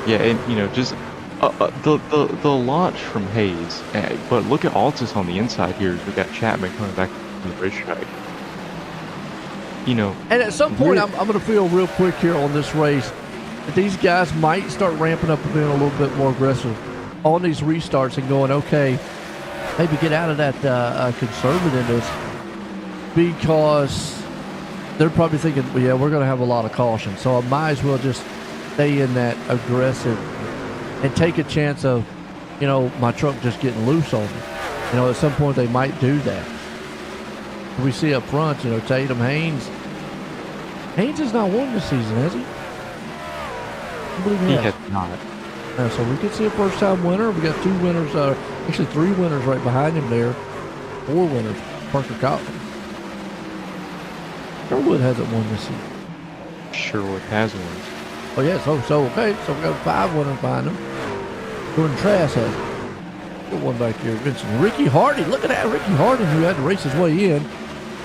Yeah, and you know, just the launch from Hayes. But look at Altus on the inside here. We got Chapman coming back from the racetrack. You know, And at some point, I'm going to feel real quick here on this race that these guys might start ramping up and being a little bit more aggressive on these restarts and going, okay, maybe get out of that conservativeness, because they're probably thinking, well, yeah, we're going to have a lot of caution. So I might as well just stay in that aggressive and take a chance of, you know, my truck just getting loose on me. You know, at some point they might do that. We see up front, you know, Tatum, Haynes. Haynes has not won this season, has he? I believe he has. has not. So we could see a first-time winner. We got 2 winners, actually 3 winners right behind him there. 4 winners. Parker Cotton. Sherwood hasn't won this season. Sherwood has one. Oh yeah, so okay, so we got 5 winners behind him. Jordan Trask has good one back here. Vincent Ricky Hardy, look at that Ricky Hardy, who had to race his way in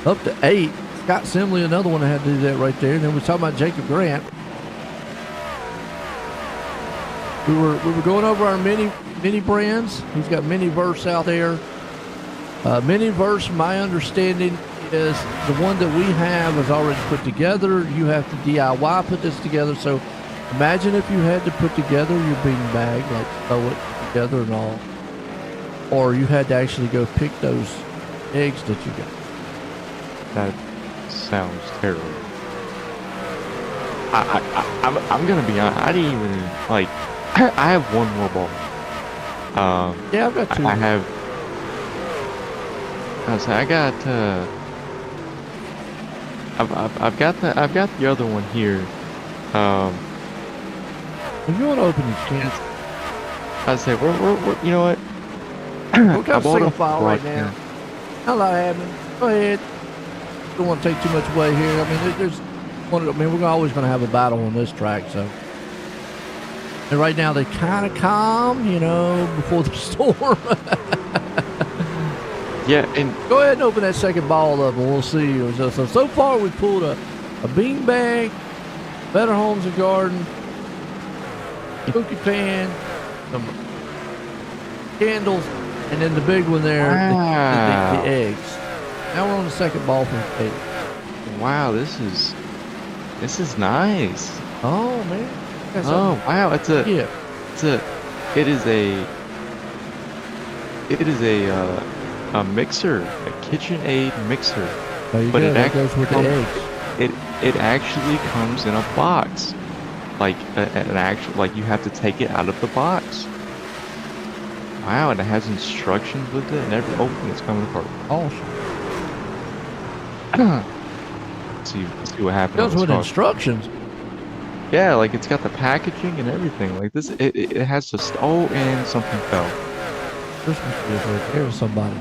up to 8. Scott Simley, another one that had to do that right there. And then we're talking about Jacob Grant. We were going over our mini brands. He's got Miniverse out there. Miniverse, my understanding is the one that we have is already put together. You have to DIY put this together. So imagine if you had to put together your beanbag, like throw it together and all, or you had to actually go pick those eggs that you got. That sounds terrible. I'm gonna be honest. I didn't even like. I have one more ball. Yeah, I've got 2. I have. I got. I've got the other one here. If you want to open these cans, I say we're you know what? we've got a single file right now. Not a lot happening. Go ahead. Don't want to take too much away here. I mean, there's one. I mean, we're always going to have a battle on this track, so. And right now they kind of calm, you know, before the storm. Yeah, and go ahead and open that second ball up, and we'll see. So far we pulled a beanbag, Better Homes and Garden, cookie pan, some candles, and then the big one there, wow. the eggs. Now we're on the second ball from the egg. Wow, this is nice. Oh man. Oh wow, it is a mixer, a KitchenAid mixer. There you but go. it That goes with the eggs. It actually comes in a box, like an actual, like you have to take it out of the box. Wow, and it has instructions with it and every opening it's coming apart. Awesome. Let's see what happens. Goes with instructions. Yeah, like it's got the packaging and everything. Like this, it has just. Oh, and something fell. Christmas gift right there to somebody.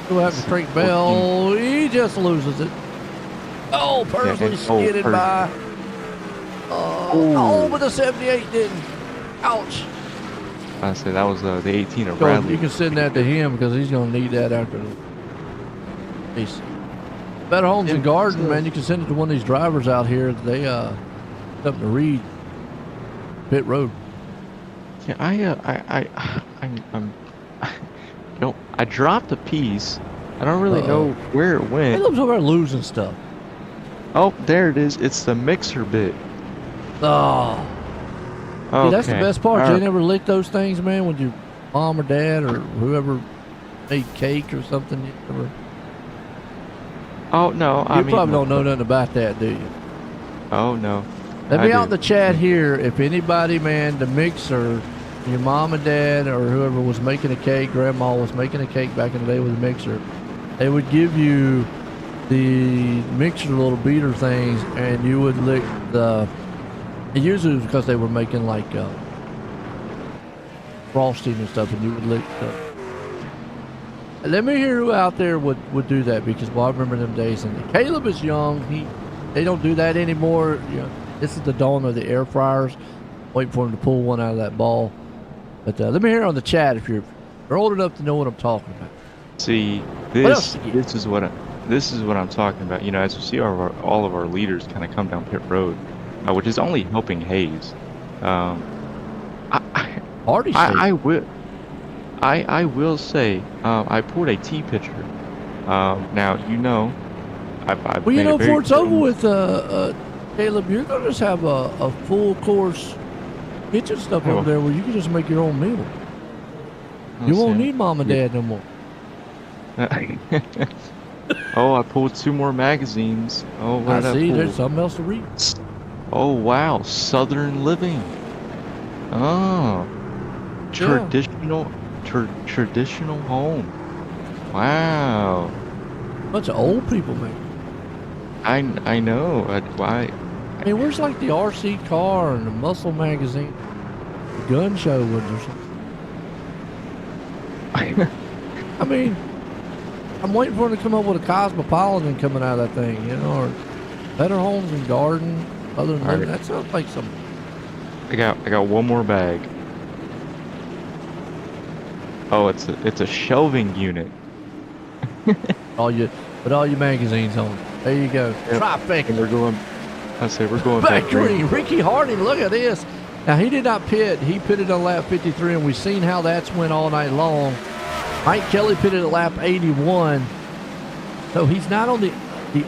We'll have to Frank Bell. He just loses it. Oh, Pursley skidded by. Oh, but the 78 didn't. Ouch. I say that was the 18 of Bradley. You can send that to him because he's going to need that after the race. Better Homes and Garden, man. You can send it to one of these drivers out here. They something to read. Pit Road. Yeah, I'm you know, I dropped a piece. I don't really know where it went. He lives over there losing stuff. Oh, there it is. It's the mixer bit. Oh. Okay. See, that's the best part. You never lick those things, man, when your mom or dad or whoever made cake or something. You never... Oh, no. You probably don't know nothing about that, do you? Oh, no. Let me out in the chat here. If anybody, man, the mixer, your mom and dad or whoever was making a cake, grandma was making a cake back in the day with a mixer, they would give you the mixer little beater things and you would lick the And usually it was because they were making like frosting and stuff, and you would lick let me hear who out there would do that, because well, I remember them days. And Caleb is young. They don't do that anymore. You know, this is the dawn of the air fryers. Waiting for him to pull one out of that ball. But let me hear on the chat if you're old enough to know what I'm talking about. See, this is what I'm talking about. You know, as you see all of our leaders kind of come down pit road, which is only helping Hayes. I will say, I poured a tea pitcher. Now, you know, I've well, you made know, it very before it's over clear. with, Caleb, you're going to just have a full course kitchen stuff over there where you can just make your own meal. You won't need mom and dad no more. Oh, I pulled 2 more magazines. Oh, what did I see, pull? there's something else to read. Oh, wow. Southern Living. Oh. Traditional home. Wow. Bunch of old people, man. I know. Why? I mean, where's like the RC car and the muscle magazine, the gun show ones or something? I mean, I'm waiting for them to come up with a Cosmopolitan coming out of that thing, you know, or Better Homes and Garden. Other than that sounds like some. I got one more bag. Oh, it's a shelving unit. Put all your magazines on. There you go. Yep. Trifecta. And we're going back green. Ricky Harding, look at this. Now, he did not pit. He pitted on lap 53, and we've seen how that's went all night long. Mike Kelly pitted at lap 81. So he's not on the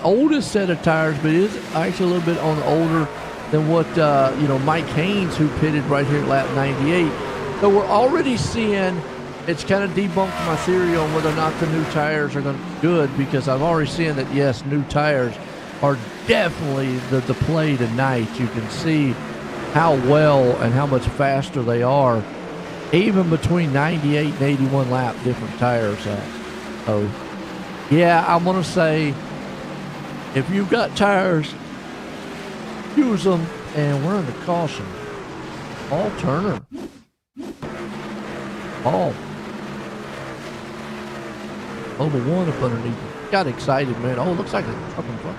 oldest set of tires, but is actually a little bit on the older than what, Mike Haynes, who pitted right here at lap 98. So we're already seeing, it's kind of debunked my theory on whether or not the new tires are going to be good, because I've already seen that, yes, new tires are definitely the play tonight. You can see how well and how much faster they are, even between 98 and 81 lap different tires. So, yeah, I'm going to say if you've got tires, use them, and we're under caution. Paul Turner. Paul. Over 1 up underneath. Got excited, man. Oh, it looks like a truck in front.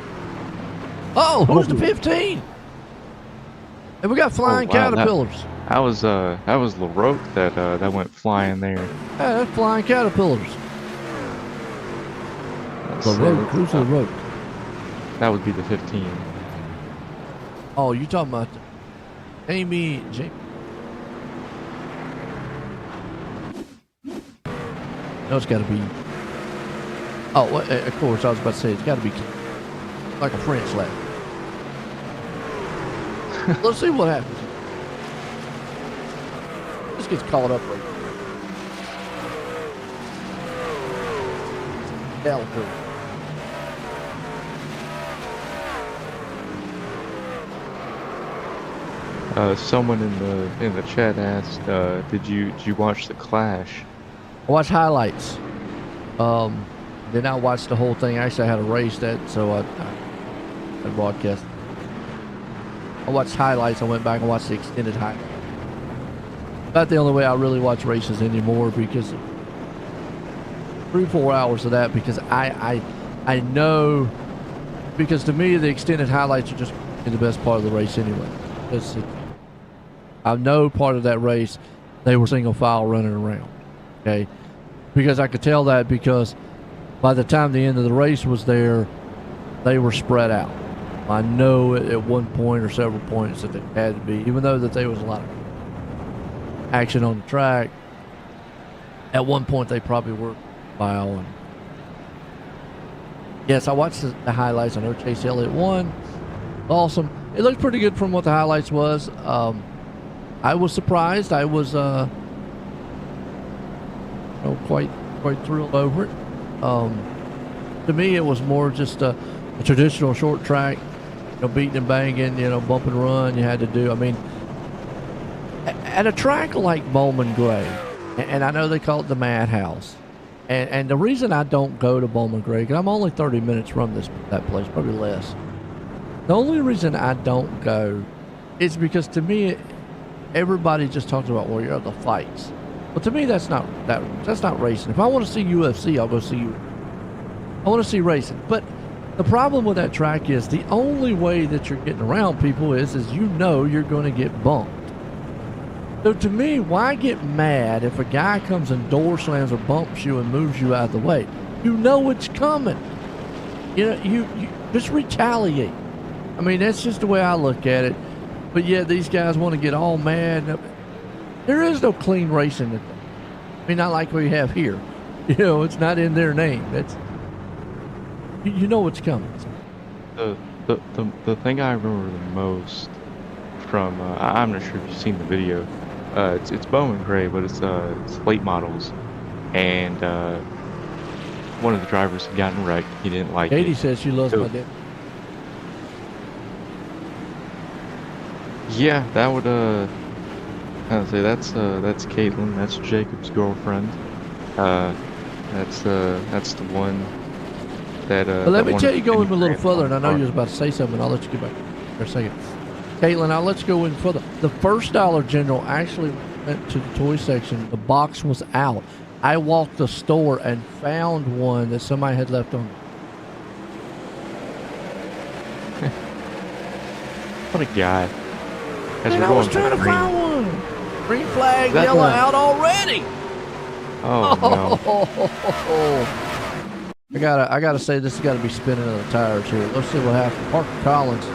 Oh, who's the 15? And we got flying caterpillars. That was LaRoque that went flying there. Yeah, that's flying caterpillars. LaRoque, who's LaRoque? That would be the 15. Oh, you talking about Jamie? No, it's got to be. Oh, well, of course, I was about to say it's got to be like a French lap. Let's see what happens. This gets caught up right now. Someone in the chat asked, did you watch the Clash? I watched highlights. Then I watched the whole thing. Actually, I had a race that, so I broadcast. I watched highlights. I went back and watched the extended highlights. Not the only way I really watch races anymore, because 3-4 hours of that, because I know, because to me the extended highlights are just the best part of the race anyway. I know part of that race they were single file running around, okay, because I could tell that, because by the time the end of the race was there, they were spread out. I know at one point or several points that they had to be, even though that there was a lot of action on the track. At one point, they probably were file. And yes, I watched the highlights. I know Chase Elliott won. Awesome. It looked pretty good from what the highlights was. I was surprised. I was quite thrilled over it. To me, it was more just a traditional short track, beating and banging, bump and run you had to do. I mean, at a track like Bowman Gray, and I know they call it the Madhouse, and the reason I don't go to Bowman Gray, because I'm only 30 minutes from that place, probably less. The only reason I don't go It's because to me, everybody just talks about, well, you're at the fights. But to me, that's not racing. If I want to see UFC, I'll go see you. I want to see racing. But the problem with that track is the only way that you're getting around people is you know you're going to get bumped. So to me, why get mad if a guy comes and door slams or bumps you and moves you out of the way? You know it's coming. You know, you just retaliate. I mean, that's just the way I look at it. But yeah, these guys want to get all mad. There is no clean racing. I mean, not like we have here. You know, it's not in their name. That's you know what's coming. The thing I remember the most from I'm not sure if you've seen the video. It's Bowman Gray, but it's late models, and one of the drivers had gotten wrecked. He didn't like Katie it. says she loves my dad. Yeah, that would I'd say that's Caitlin. That's Jacob's girlfriend. That's the one that. But let me tell you, go in a little further, and I know car. you was about to say something. I'll let you get back for a second. Caitlin, I'll let you go in further. The first Dollar General actually went to the toy section. The box was out. I walked the store and found one that somebody had left on. What a guy. Man, I was trying to find one. Green flag, yellow out already. Oh no. I gotta say this has got to be spinning of the tires here. Let's see what happens. Parker Collins,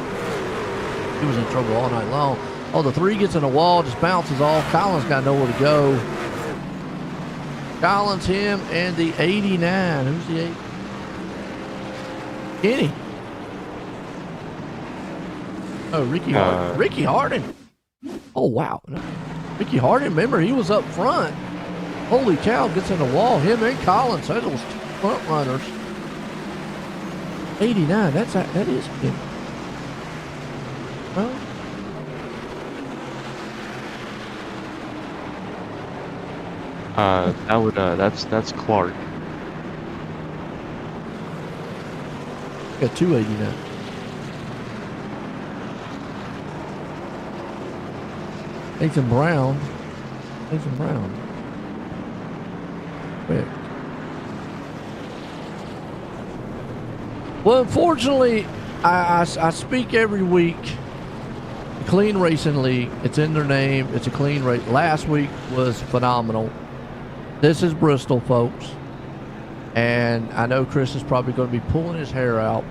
he was in trouble all night long. Oh, the 3 gets in the wall, just bounces off. Collins got nowhere to go. Collins, him, and the 89. Who's the 8? Kenny. Oh, Ricky Hardin. Ricky Hardin. Oh, wow. Ricky Hardin, remember, he was up front. Holy cow, gets in the wall. Him and Collins, those was 2 front runners. 89, that is big. Well, that's Clark. got 289. Nathan Brown. Quick. Well, unfortunately, I speak every week. Clean Racing League. It's in their name. It's a clean race. Last week was phenomenal. This is Bristol, folks. And I know Chris is probably going to be pulling his hair out.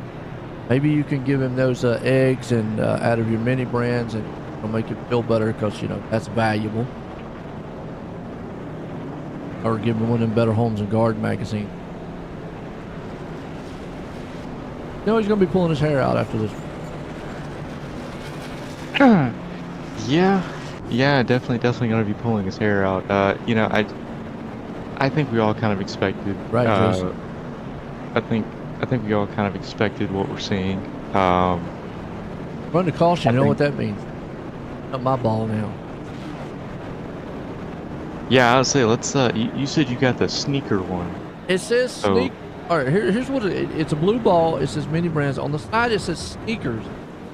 Maybe you can give him those eggs and out of your mini brands, and it'll make it feel better because, you know, that's valuable. Or give him one of them Better Homes and Garden magazine. No, he's going to be pulling his hair out after this. Yeah, definitely going to be pulling his hair out. You know, I think we all kind of expected. Right, Jason. I think we all kind of expected what we're seeing. Run the caution. You know what that means? Not my ball now. Yeah, I'll say let's. You said you got the sneaker one. It says sneak. All right, here's what it's a blue ball. It says mini brands. On the side it says sneakers,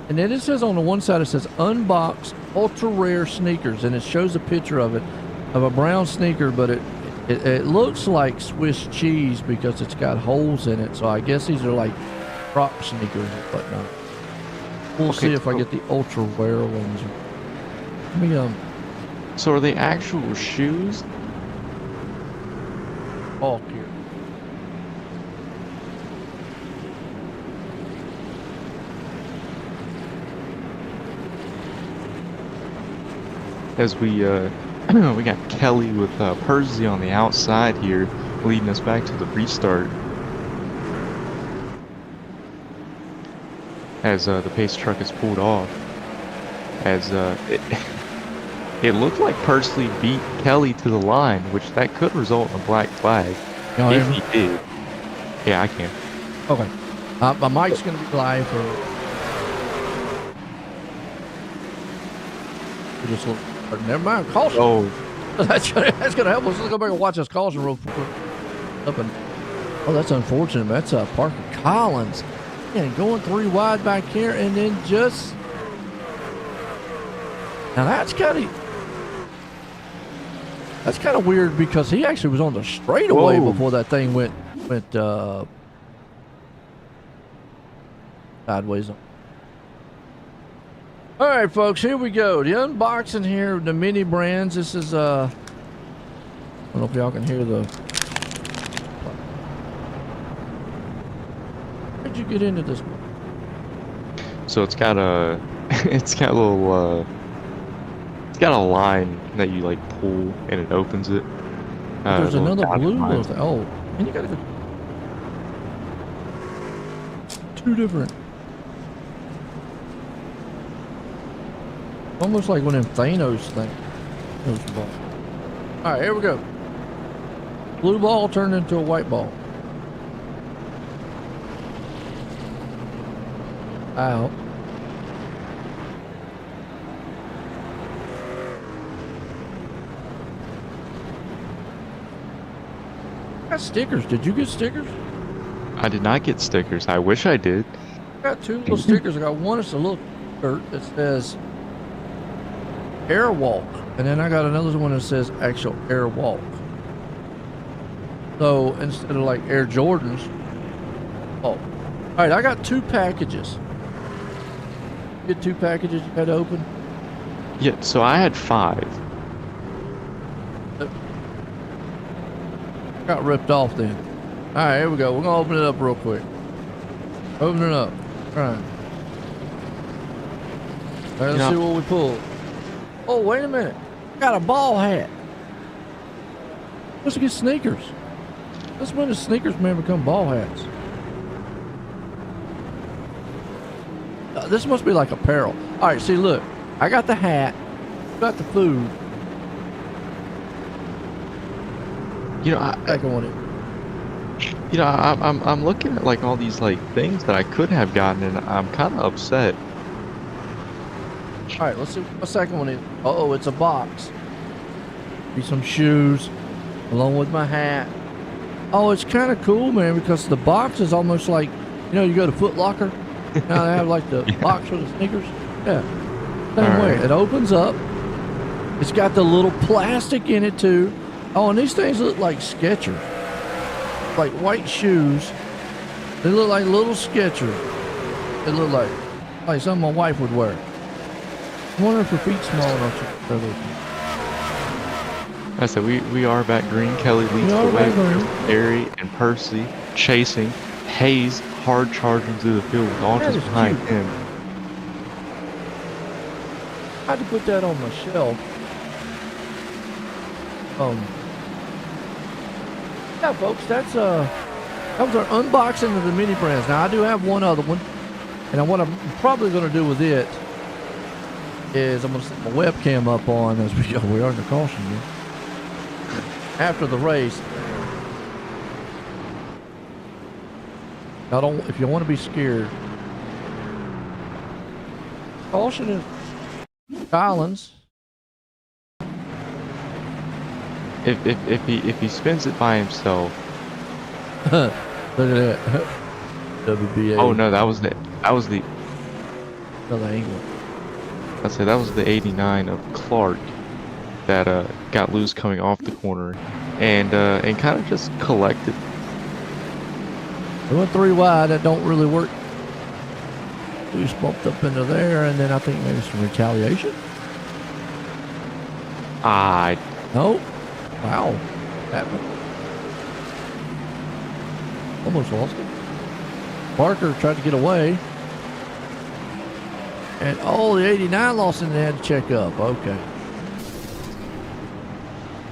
and then it says on the one side it says unboxed ultra rare sneakers, and it shows a picture of it, of a brown sneaker, but it looks like Swiss cheese because it's got holes in it. So I guess these are like Croc sneakers and whatnot. We'll see if I get the ultra rare ones. Let me So are they actual shoes? Hulk here. As we we got Kelly with Percy on the outside here, leading us back to the restart. As the pace truck is pulled off. As it looked like Percy beat Kelly to the line, which that could result in a black flag if he did. Yeah, I can. Okay. My mic's going to be live for just look. Never mind. Caution. Oh. that's gonna help us. Let's go back and watch this caution real quick. Oh, that's unfortunate. That's Parker Collins. And going 3 wide back here, and then just Now that's kind of weird because he actually was on the straightaway Whoa. before that thing went sideways. All right, folks, here we go. The unboxing here of the mini brands. This is I don't know if y'all can hear the. How'd you get into this? So it's got a, it's got a little, it's got a line that you like pull and it opens it. There's little another dotted blue line. little thing. Oh, and you gotta go. Two different. Almost like one of them Thanos things. All right, here we go. Blue ball turned into a white ball. Out. Got stickers. Did you get stickers? I did not get stickers. I wish I did. I got two little stickers. I got one. It's a little shirt that says Airwalk, and then I got another one that says actual Airwalk. So instead of like Air Jordans. Oh, all right. I got two packages. You get two packages you had to open. Yeah, so I had 5. Got ripped off then. All right, here we go. We're gonna open it up real quick. Open it up. All right. All right, let's see what we pulled. Oh, wait a minute. Got a ball hat. Let's get sneakers. That's when the sneakers man become ball hats. This must be like apparel. All right, see, look. I got the hat. Got the food. You know, I'm looking at like all these like things that I could have gotten, and I'm kind of upset. All right, let's see what the second one is. Oh, it's a box. Be some shoes, along with my hat. Oh, it's kind of cool, man, because the box is almost like, you know, you go to Foot Locker. Now they have like the box for the sneakers. Yeah, same way. It opens up. It's got the little plastic in it too. Oh, and these things look like Skechers, like white shoes. They look like little Skechers. They look like something my wife would wear. I wonder if her feet's small enough to wear those. I said we are back green. Kelly leads the way. Gary and Percy chasing. Hayes hard charging through the field with all just behind him. I had to put that on my shelf. Yeah, folks, that was our unboxing of the mini brands. Now I do have one other one, and what I'm probably going to do with it is I'm going to set my webcam up on as we go. We are in the caution here. After the race. Now, if you want to be scared, caution is Collins. If he spins it by himself. Look at that. WBA. Oh no, that was the Another angle. I said that was the 89 of Clark that got loose coming off the corner and kind of just collected. They went 3 wide. That don't really work. Loose bumped up into there, and then I think maybe some retaliation. No. Wow. Happened. Almost lost it. Parker tried to get away. And the 89 lost it and they had to check up. Okay.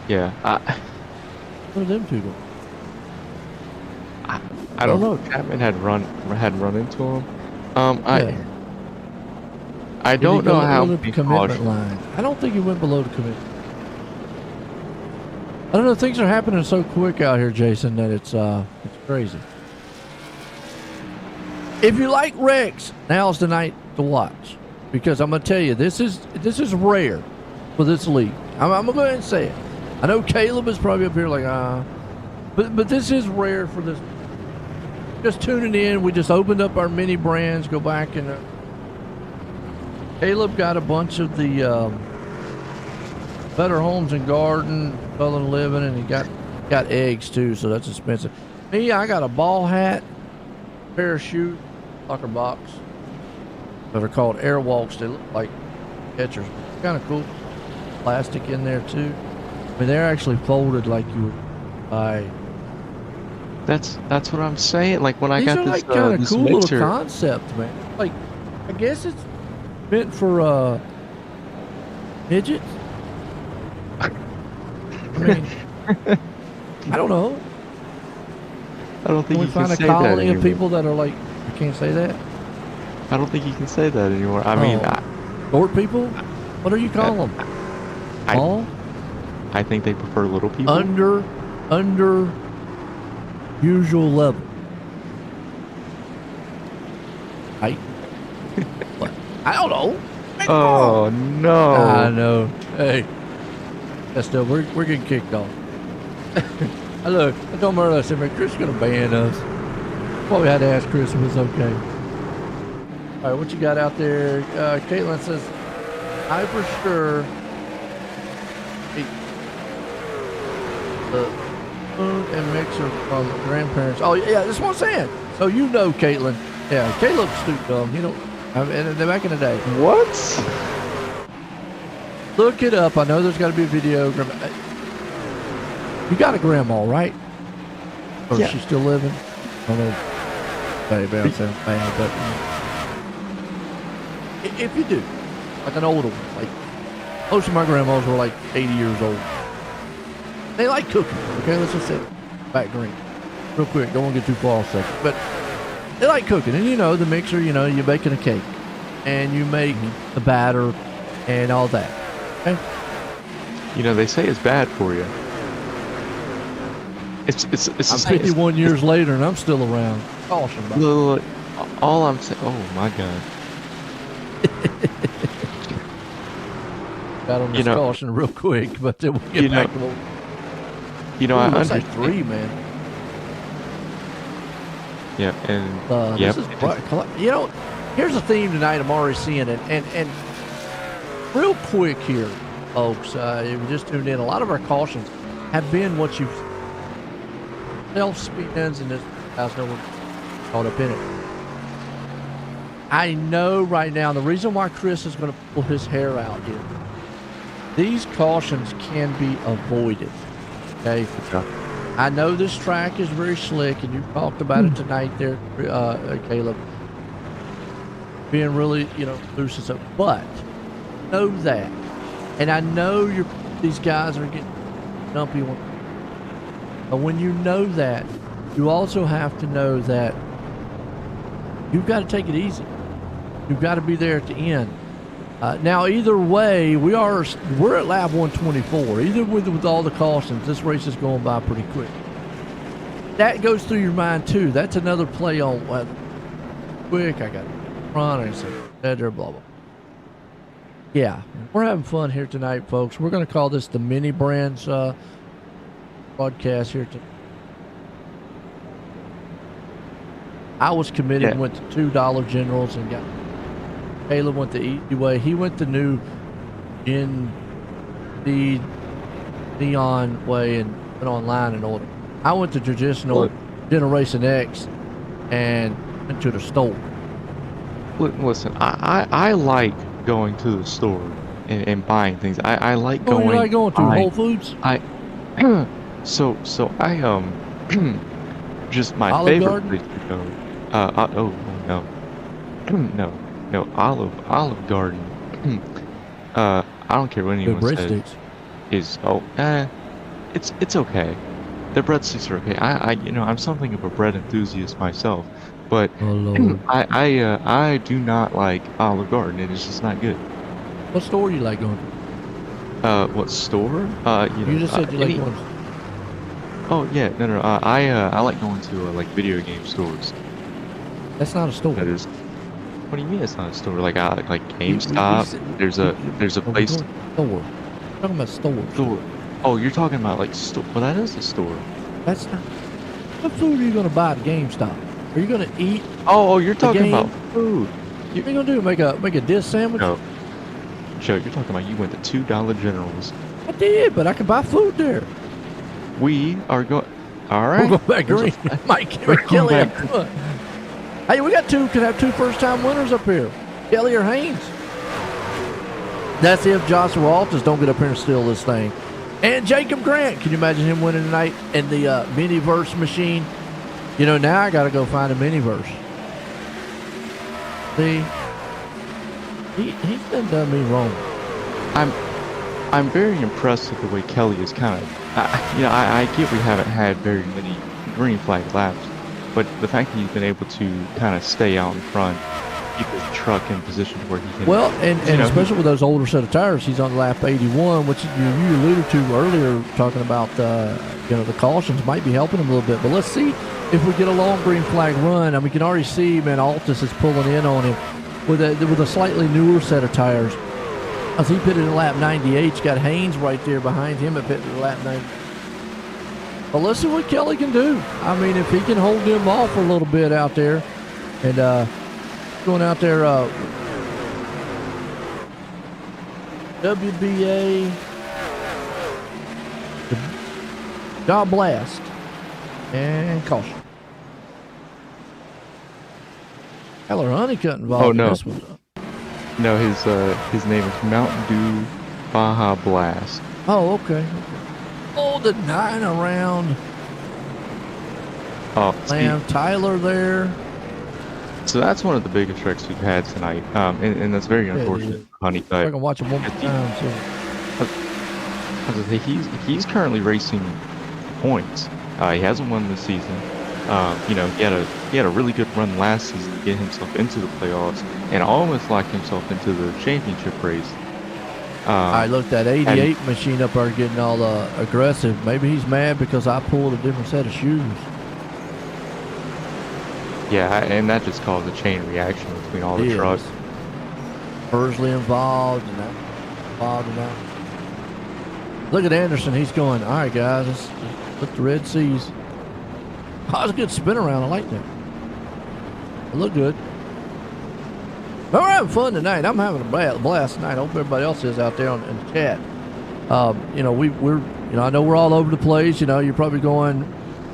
Yeah. What are them two doing? I don't know if Chapman had run into him. I don't know how the commitment line. I don't think he went below the commitment. I don't know. Things are happening so quick out here, Jason, that it's crazy. If you like wrecks, now's the night to watch, because I'm gonna tell you this is rare for this league. I'm gonna go ahead and say it. I know Caleb is probably up here like but this is rare for this. Just tuning in, we just opened up our mini brands. Go back and Caleb got a bunch of the Better Homes and Garden, Southern Living, and he got eggs too, so that's expensive. Me, I got a ball hat, parachute, locker box that are called airwalks. They look like catchers. Kind of cool. Plastic in there too. I mean, they're actually folded like you would buy. That's what I'm saying. Like when I These got are this like kind of this cool little mixer, concept, man. Like, I guess it's meant for midgets. I mean, I don't know. I don't think Can we you can find a say that colony of anymore. people that are like, I can't say that? I don't think you can say that anymore. I mean, Short people? What do you call them? Small? I think they prefer little people. Under usual level. Right? What? I don't know. Oh no! I know. Hey, that's still we're getting kicked off. Look, I told him earlier, I said, man, Chris is gonna ban us. Well, we had to ask Chris if it was okay. All right, what you got out there? Caitlin says, I for sure the spoon and mixer from grandparents. Oh yeah, that's what I'm saying. So you know, Caitlin. Yeah, Caleb stooped dumb. You know, I mean, back in the day. What? Look it up. I know there's got to be a video. You got a grandma, right? Or Yeah. is she still living? I don't know. Baby, I'm saying bad, but if you do, like an older one, like most of my grandmas were like 80 years old. They like cooking. Okay, let's just say back green, real quick. Don't want to get too far off second, but they like cooking, and you know the mixer. You know you're baking a cake, and you make the batter and all that. Okay. You know they say it's bad for you. It's I'm 51 years later, and I'm still around. Caution, buddy. Look, all I'm saying. Oh my god. Got on this caution real quick, but then we'll get back to what. I That's understand. like 3, man. Yeah, and This is bright. You know, here's the theme tonight I'm already seeing it, and real quick here, folks. If you just tuned in, a lot of our cautions have been what you've self-spins, and this guys know we're caught up in it. I know right now the reason why Chris is going to pull his hair out here. These cautions can be avoided. Okay. I know this track is very slick, and you talked about it tonight there, Caleb. Being really, loose and stuff. But know that, and I know these guys are getting dumpy. But when you know that, you also have to know that you've got to take it easy. You've got to be there at the end. Now, either way, we're at lap 124. Either with all the cautions, this race is going by pretty quick. That goes through your mind too. That's another play on quick. I got front. I said there, blah blah. Yeah, we're having fun here tonight, folks. We're going to call this the Mini Brands broadcast here. I was committed. Went to $2 Generals and got. Caleb went the easy way. He went the new Neon way and went online and ordered. I went to traditional Generation X and went to the store. Listen, I like going to the store and buying things. I like going. You like going to Whole Foods? So I just my Olive favorite Garden? place to go. No, Olive Garden. I don't care what anyone says. It's okay. The breadsticks are okay. I'm something of a bread enthusiast myself, but I do not like Olive Garden. It is just not good. What store do you like going to? What store? You just said you like going. Oh yeah, no. I like going to like video game stores. That's not a store. That is. What do you mean it's not a store? Like GameStop. There's a place. Store. We're talking about stores. Store. Oh, you're talking about like store. Well, that is a store. That's not. What food are you going to buy at GameStop? Are you going to eat? Oh, you're talking about food. What are you going to do? Make a dish sandwich? Joe, you're talking about you went to $2 Generals. I did, but I could buy food there. We are going. All We're right. going back green. Mike We're going Kelly. back. Hey, we got could have two first-time winners up here. Kelly or Haynes. That's if Joshua Walters don't get up here and steal this thing. And Jacob Grant. Can you imagine him winning tonight in the Miniverse machine? You know, now I got to go find a Miniverse. See, he's done me wrong. I'm very impressed with the way Kelly is kind of. I get we haven't had very many green flag laps, but the fact that he's been able to kind of stay out in front, keep his truck in position where he can. Well, and especially with those older set of tires, he's on lap 81, which you alluded to earlier, talking about the cautions might be helping him a little bit. But let's see if we get a long green flag run. I mean, we can already see, man, Altus is pulling in on him with a slightly newer set of tires. As he pitted at lap 98, he's got Haynes right there behind him at pitted at lap 90. But let's see what Kelly can do. I mean, if he can hold them off a little bit out there, and going out there, WBA, job blast, and caution. Tyler Honeycutt involved in this one. No, his name is Mountain Dew Baja Blast. Oh, okay. Oh, the 9 around. Oh, Tyler there. So that's one of the biggest wrecks we've had tonight, and that's very unfortunate for Honeycutt. I can watch him one more time. So. He's currently racing points. He hasn't won this season. He had a really good run last season to get himself into the playoffs and almost locked himself into the championship race. I looked that 88 machine up there getting all aggressive. Maybe he's mad because I pulled a different set of shoes. Yeah, and that just caused a chain reaction between all the trucks. Pursley involved and that involved in that. Look at Anderson. He's going, all right, guys, let's look the Red Seas. Oh, it's a good spin around. I like that. It looked good. But we're having fun tonight. I'm having a blast tonight. I hope everybody else is out there in the chat. We're I know we're all over the place. You're probably going,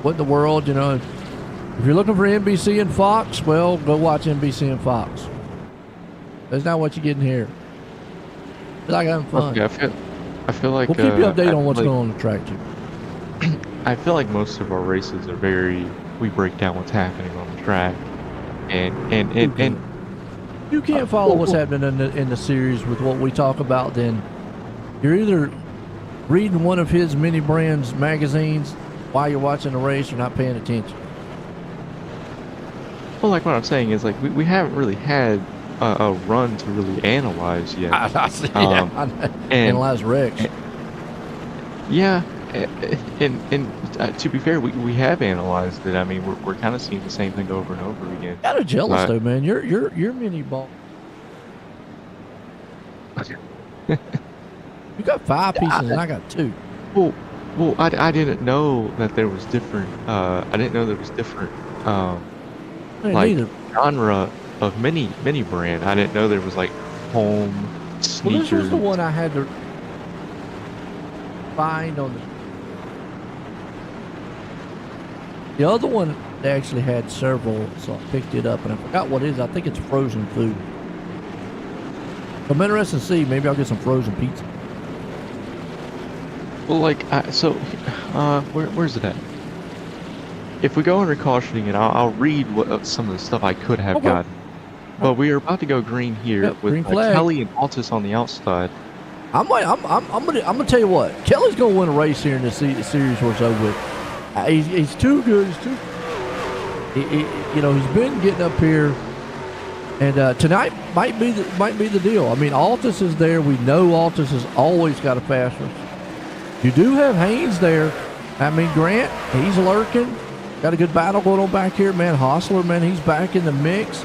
what in the world? If you're looking for NBC and Fox, well, go watch NBC and Fox. That's not what you're getting here. It's like having fun. Okay, I feel like we'll keep you updated on what's going on the track too. I feel like most of our races are we break down what's happening on the track, and you can't follow what's happening in the series with what we talk about. Then you're either reading one of his mini brands magazines while you're watching the race, or not paying attention. Well, like what I'm saying is like we haven't really had a run to really analyze yet. Analyze wrecks. Yeah. And to be fair, we have analyzed it. I mean, we're kind of seeing the same thing over and over again. Kind of jealous though, man. Your mini ball. You got 5 pieces and I got 2. Well, I didn't know that there was different. I didn't know there was different genre of mini brand. I didn't know there was like home sneakers. Well, this was the one I had to find on the other one. They actually had several, so I picked it up and I forgot what it is. I think it's frozen food. I'm interested to see. Maybe I'll get some frozen pizza. Well, where's it at? If we go under cautioning it, I'll read what some of the stuff I could have gotten. But we are about to go green here with Kelly and Altus on the outside. I'm gonna tell you what. Kelly's gonna win a race here in the series where it's over with. He's too good. He's been getting up here, and tonight might be the deal. I mean, Altus is there. We know Altus has always got a fast race. You do have Haynes there. I mean, Grant, he's lurking. Got a good battle going on back here, man. Hostler, man, he's back in the mix.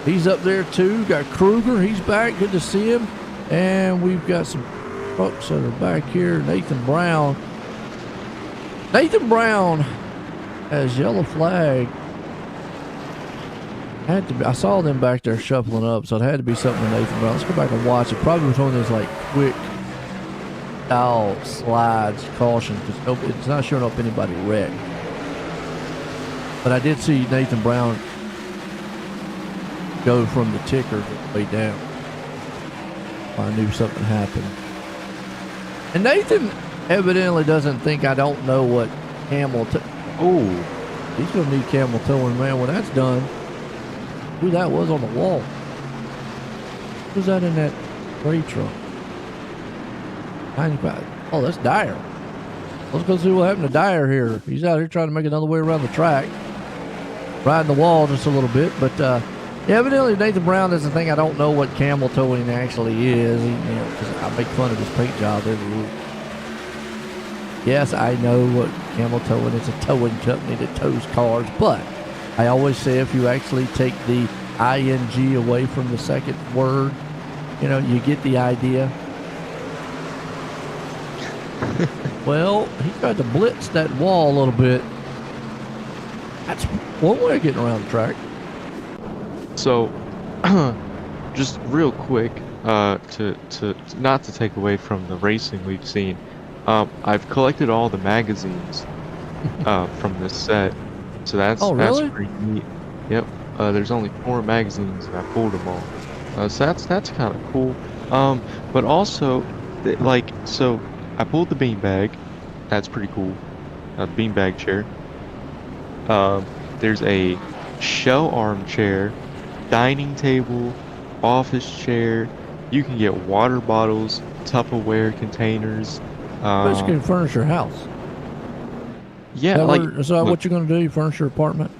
He's up there too. Got Kruger, he's back. Good to see him. And we've got some trucks that are back here. Nathan Brown has yellow flag. Had to be, I saw them back there shuffling up, so it had to be something with Nathan Brown. Let's go back and watch it. Probably was one of those like quick style slides, caution, because it's not showing up anybody wrecked. But I did see Nathan Brown go from the ticker way down. I knew something happened. And Nathan evidently doesn't think I don't know what camel he's going to need camel towing, man. When that's done, who that was on the wall. Who's that in that gray truck? 95. Oh, that's Dyer. Let's go see what happened to Dyer here. He's out here trying to make another way around the track. Riding the wall just a little bit, but evidently Nathan Brown doesn't think I don't know what camel towing actually is. Because I make fun of his paint job every week. Yes, I know what camel towing is, a towing company that tows cars, but I always say if you actually take the ing away from the second word, you get the idea. Well, he tried to blitz that wall a little bit. That's one way of getting around the track. So, just real quick, to not to take away from the racing we've seen, I've collected all the magazines from this set, so that's pretty neat. Yep. There's only 4 magazines, and I pulled them all. So that's kind of cool. But also, so I pulled the beanbag. That's pretty cool. Beanbag chair. There's a shell armchair, dining table, office chair. You can get water bottles, Tupperware containers. But you can furnish your house. Yeah, is that what you're going to do? You furnish your apartment?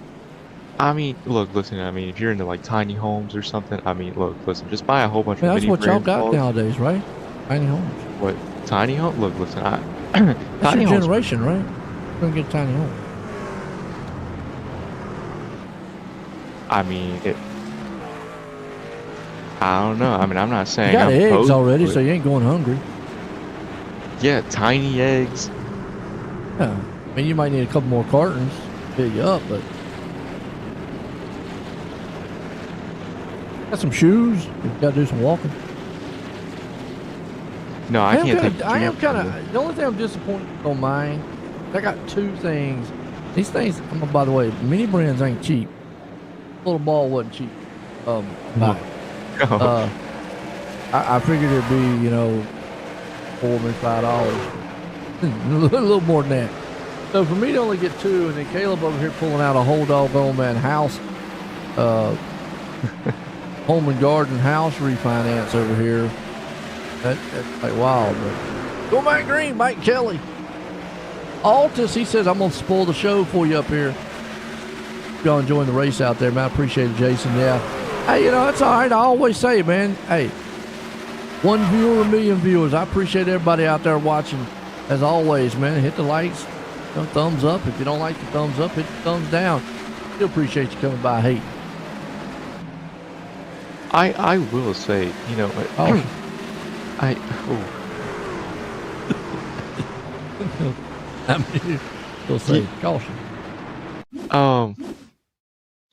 I mean, listen. I mean, if you're into like tiny homes or something, I mean, listen. Just buy a whole bunch of. That's what y'all got nowadays, right? Tiny homes. What? Tiny home? Listen. That's your generation, right? You're going to get a tiny home. I mean, I don't know. I mean, I'm not saying you got I'm eggs already, so you ain't going hungry. Yeah, tiny eggs. Yeah. I mean, you might need a couple more cartons to fill you up, but got some shoes. You got to do some walking. No, I can't take. I am kind of. The only thing I'm disappointed on mine, I got 2 things. These things. By the way, mini brands ain't cheap. Little ball wasn't cheap. I figured it'd be, $4 maybe $5. A little more than that. So for me to only get 2, and then Caleb over here pulling out a whole doggone man house, home and garden house refinance over here. That's like wild. But go Mike Green, Mike Kelly. Altus, he says, I'm gonna spoil the show for you up here. Y'all enjoying the race out there, man. I appreciate it, Jason. Yeah. Hey, that's all right. I always say, man, hey, 1 viewer, 1 million viewers. I appreciate everybody out there watching. As always, man, hit the likes, thumbs up. If you don't like the thumbs up, hit the thumbs down. Still appreciate you coming by. Hey. I will say, I mean, still say caution.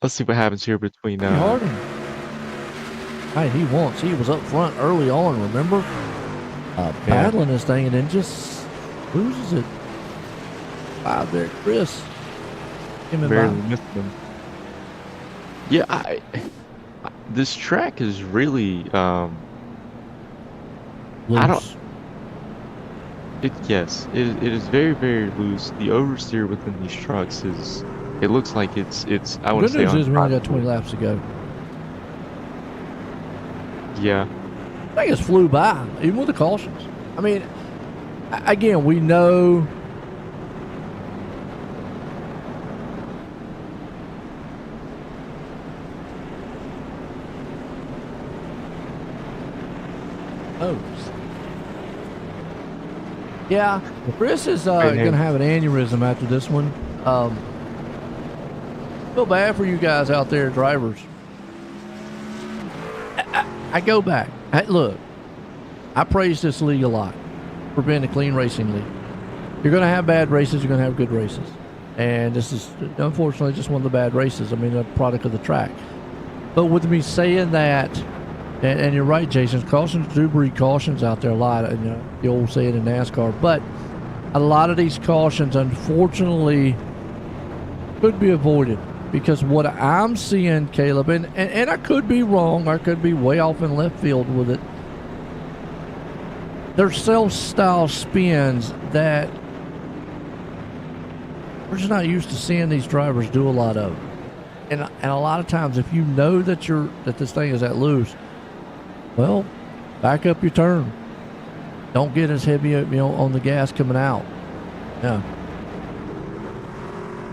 Let's see what happens here between Harding. Hey, he was up front early on, remember? Battling this thing and then just loses it. 5 there, Chris. Barely missed him. Yeah, this track is really loose. It is very, very loose. The oversteer within these trucks is. It looks like it's. I would say. Good news is we only got 20 laps to go. Yeah. I think it's flew by, even with the cautions. I mean, again, we know. Yeah, Chris is going to have an aneurysm after this one. Feel bad for you guys out there, drivers. I go back. Look, I praise this league a lot for being a clean racing league. You're going to have bad races. You're going to have good races. And this is, unfortunately, just one of the bad races. I mean, a product of the track. But with me saying that, and you're right, Jason, cautions do breed cautions out there a lot. You know, the old saying in NASCAR. But a lot of these cautions, unfortunately, could be avoided because what I'm seeing, Caleb, and I could be wrong. I could be way off in left field with it. There's self-style spins that we're just not used to seeing these drivers do a lot of. And a lot of times, if you know that this thing is that loose, well, back up your turn. Don't get as heavy, on the gas coming out. Yeah.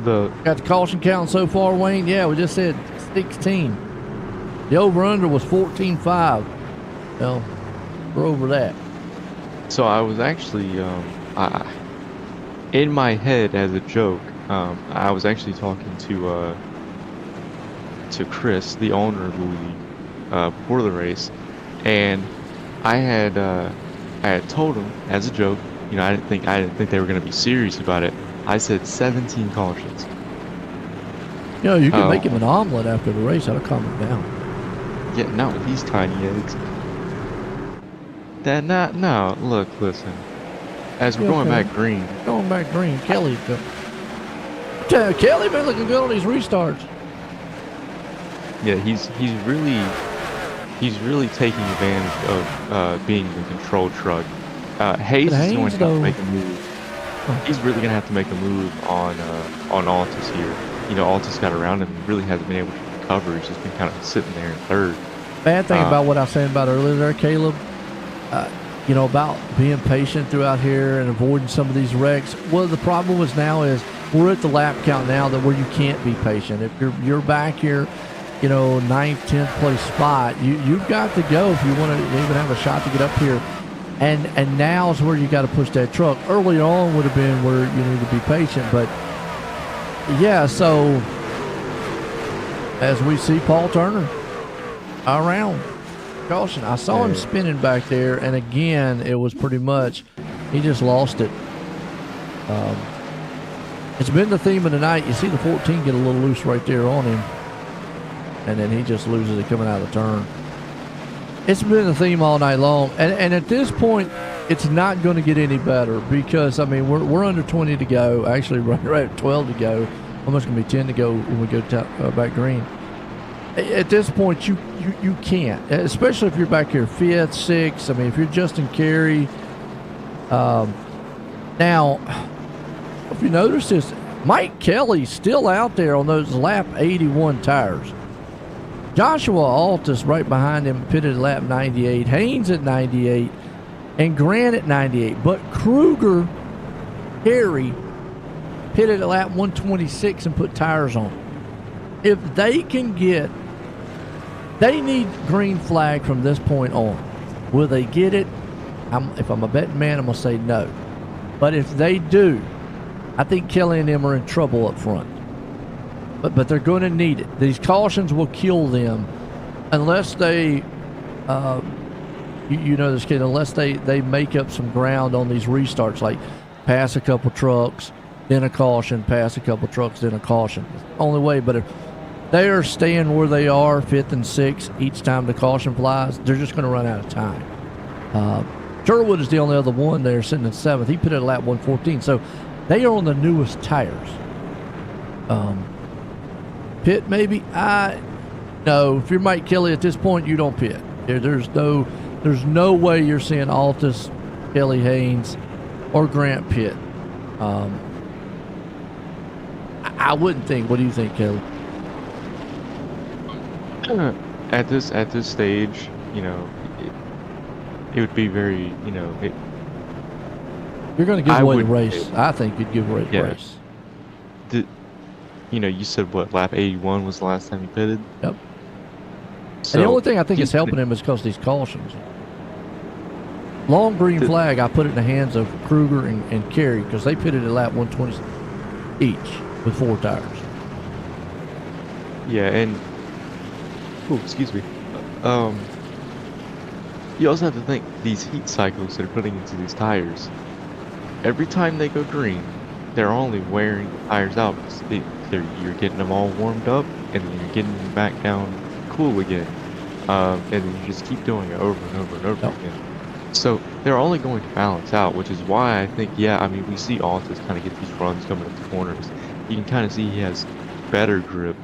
Got the caution count so far, Wayne. Yeah, we just said 16. The over/under was 14.5. Well, we're over that. So I was actually, in my head as a joke, I was actually talking to Chris, the owner of the league, before the race, and I had told him as a joke, I didn't think they were going to be serious about it. I said 17 cautions. You can make him an omelet after the race. That'll calm him down. Yeah, not with these tiny eggs. No, look, listen. As we're going back green. Going back green. Kelly been looking good on these restarts. Yeah, he's really taking advantage of being the control truck. Hayes is going to have to make a move. He's really going to have to make a move on Altus here. Altus got around him and really hasn't been able to recover. He's just been kind of sitting there in third. Bad thing about what I was saying about earlier there, Caleb, about being patient throughout here and avoiding some of these wrecks. Well, the problem is we're at the lap count now that where you can't be patient. If you're back here, 9th, 10th place spot, you've got to go if you want to even have a shot to get up here. And now is where you got to push that truck. Early on would have been where you need to be patient, but yeah. So as we see Paul Turner around caution, I saw him spinning back there, and again it was pretty much he just lost it. It's been the theme of the night. You see the 14 get a little loose right there on him, and then he just loses it coming out of the turn. It's been a theme all night long, and at this point, it's not going to get any better because we're under 20 to go. Actually, right at 12 to go. Almost going to be 10 to go when we go back green. At this point, you can't, especially if you're back here 5th, 6th. If you're Justin Carey. Now, if you notice this, Mike Kelly's still out there on those lap 81 tires. Joshua Altus right behind him, pitted at lap 98. Haynes at 98. And Grant at 98. But Kruger, Harry, pitted at lap 126 and put tires on. If they can they need green flag from this point on. Will they get it? If I'm a betting man, I'm going to say no. But if they do, I think Kelly and them are in trouble up front. But they're going to need it. These cautions will kill them unless they, this kid, unless they make up some ground on these restarts, like pass a couple trucks, then a caution, pass a couple trucks, then a caution. It's the only way. But if they are staying where they are, 5th and 6th, each time the caution flies, they're just going to run out of time. Sherwood is the only other one there sitting in 7th. He pitted at lap 114. So they are on the newest tires. Pit maybe? No. If you're Mike Kelly at this point, you don't pit. There's no way you're seeing Altus, Kelly Haynes, or Grant pit. I wouldn't think. What do you think, Kelly? At this stage, it would be very, You're going to give away the race. I think you'd give away the race. You said what, lap 81 was the last time he pitted? Yep. So and the only thing I think is helping him is because these cautions. Long green flag, I put it in the hands of Kruger and Carey because they pitted at lap 120 each with 4 tires. Yeah, and excuse me. You also have to think these heat cycles they're putting into these tires. Every time they go green, they're only wearing the tires out. You're getting them all warmed up, and then you're getting them back down cool again. And then you just keep doing it over and over and over Yep. again. So they're only going to balance out, which is why I think, yeah, I mean, we see Altus kind of get these runs coming up the corners. You can kind of see he has better grip,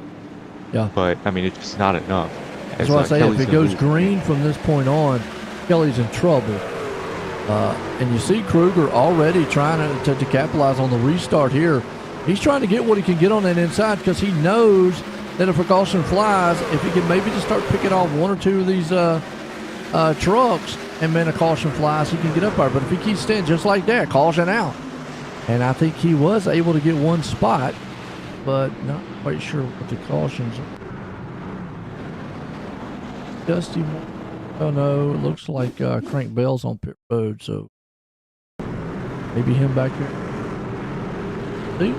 Yeah. but I mean, it's just not enough. That's why I say Kelly's if it gonna goes lose. green from this point on, Kelly's in trouble. And you see Kruger already trying to capitalize on the restart here. He's trying to get what he can get on that inside because he knows that if a caution flies, if he can maybe just start picking off one or two of these trucks and then a caution flies, he can get up there. But if he keeps staying just like that, caution out. And I think he was able to get one spot, but not quite sure what the cautions are. Dusty, oh no, it looks like Crank Bell's on pit road, so maybe him back here. See?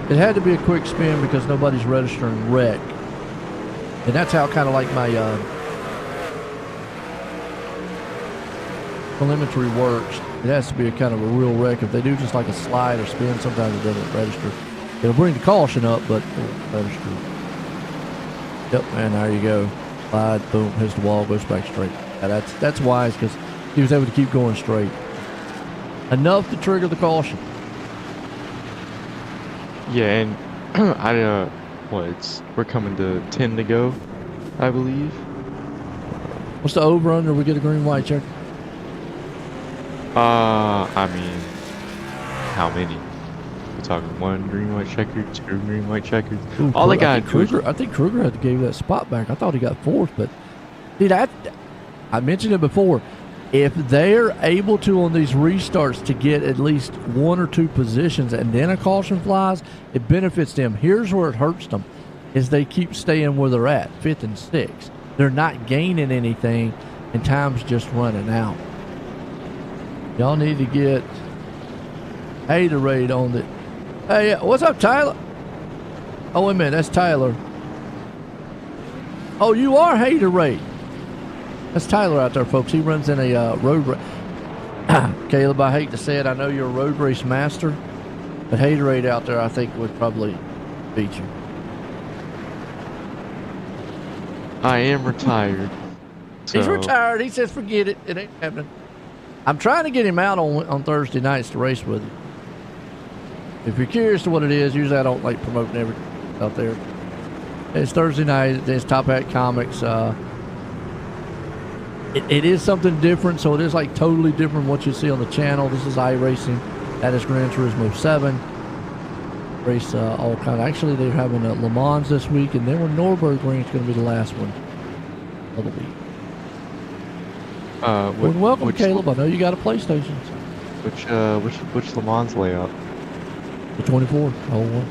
It had to be a quick spin because nobody's registering wreck. And that's how kind of like my telemetry works. It has to be a kind of a real wreck. If they do just like a slide or spin, sometimes it doesn't register. It'll bring the caution up, but it won't register. Yep, and there you go. Slide, boom, hits the wall, goes back straight. Yeah, that's wise because he was able to keep going straight. Enough to trigger the caution. Yeah, and we're coming to 10 to go, I believe. What's the over under? We get a green white check. I mean, how many? We're talking one green white checker, two green white checkers. Ooh, All they got I think Kruger had to give that spot back. I thought he got fourth, but dude, I mentioned it before. If they're able to on these restarts to get at least one or two positions and then a caution flies, it benefits them. Here's where it hurts them, is they keep staying where they're at, 5th and 6th. They're not gaining anything, and time's just running out. Y'all need to get Haterade on the. Hey, what's up, Tyler? Oh, wait a minute, that's Tyler. Oh, you are Haterade. That's Tyler out there, folks. He runs in a road race. Caleb, I hate to say it. I know you're a road race master, but Haterade out there, I think, would probably beat you. I am retired. He's so- retired. He says, forget it. It ain't happening. I'm trying to get him out on Thursday nights to race with you. If you're curious to what it is, usually I don't like promoting everything out there. It's Thursday night. It's Top Hat Comics. It is something different, so it is like totally different from what you see on the channel. This is iRacing. That is Gran Turismo 7. Race all kind of. Actually, they're having a Le Mans this week, and then when Nürburgring is going to be the last one of the week. Well, welcome, Caleb. I know you got a PlayStation. Which Le Mans layout? The 24, the whole one.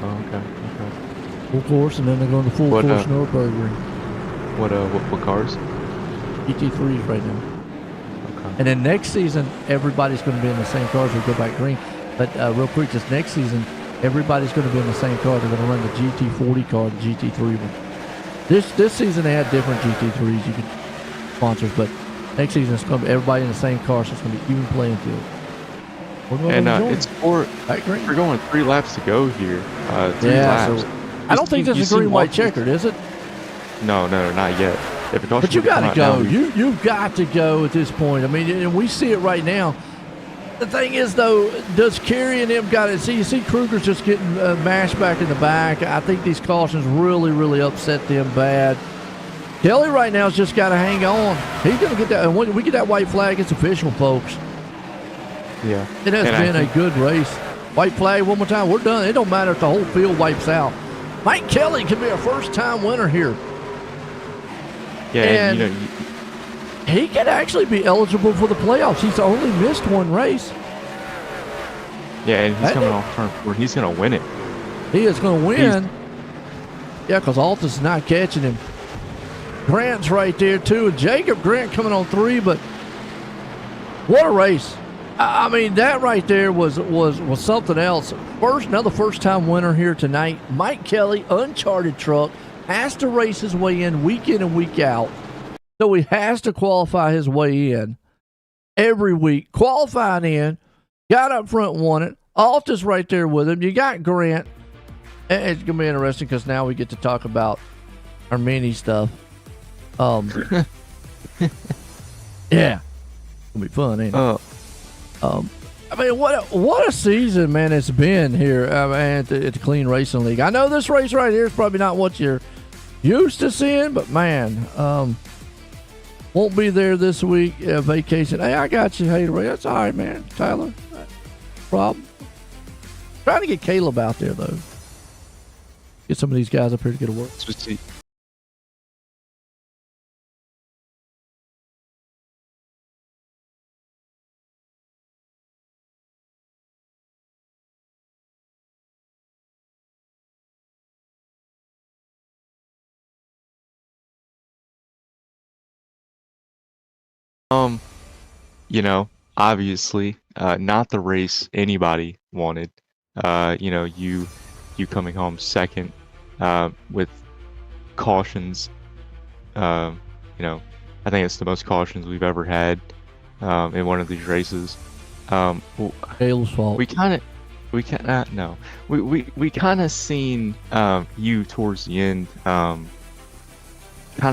Oh, okay. Full course, and then they're going to full course Nürburgring. What cars? GT3s right now. Okay. And then next season, everybody's going to be in the same cars. We go back green. But real quick, this next season, everybody's going to be in the same car. They're going to run the GT40 car, the GT3 one. This season, they had different GT3s you could sponsors, but next season, it's going to be everybody in the same car, so it's going to be even playing field. And it's we're going 3 laps to go here. 3 laps. So I don't think this is green-white checkered, is it? No, not yet. But you got to go. You've got to go at this point. I mean, and we see it right now. The thing is, though, does Kerry and them got it? See, you see Kruger's just getting mashed back in the back. I think these cautions really upset them bad. Kelly right now has just got to hang on. He's going to get that. And when we get that white flag, it's official, folks. Yeah. It has been a good race. White flag one more time. We're done. It don't matter if the whole field wipes out. Mike Kelly could be a first-time winner here. Yeah, and he could actually be eligible for the playoffs. He's only missed one race. Yeah, and he's coming off turn 4. He's going to win it. He is going to win. Yeah, because Altus is not catching him. Grant's right there, too. Jacob Grant coming on 3, but what a race. I mean, that right there was something else. Another first-time winner here tonight. Mike Kelly, uncharted truck, has to race his way in and week out. So he has to qualify his way in every week. Qualified in, got up front, won it. Altus right there with him. You got Grant. And it's going to be interesting because now we get to talk about our mini stuff. Yeah, it'll be fun, ain't it? I mean, what a season, man, it's been here at the Clean Racing League. I know this race right here is probably not what you're used to seeing, but man, won't be there this week. Vacation. Hey, I got you. Hey, Ray, that's all right, man. Tyler, problem. Trying to get Caleb out there though. Get some of these guys up here to get to work. You know, obviously, not the race anybody wanted. You know, you coming home second, with cautions. You know, I think it's the most cautions we've ever had, in one of these races. Caleb's fault. We kind of seen you towards the end, kind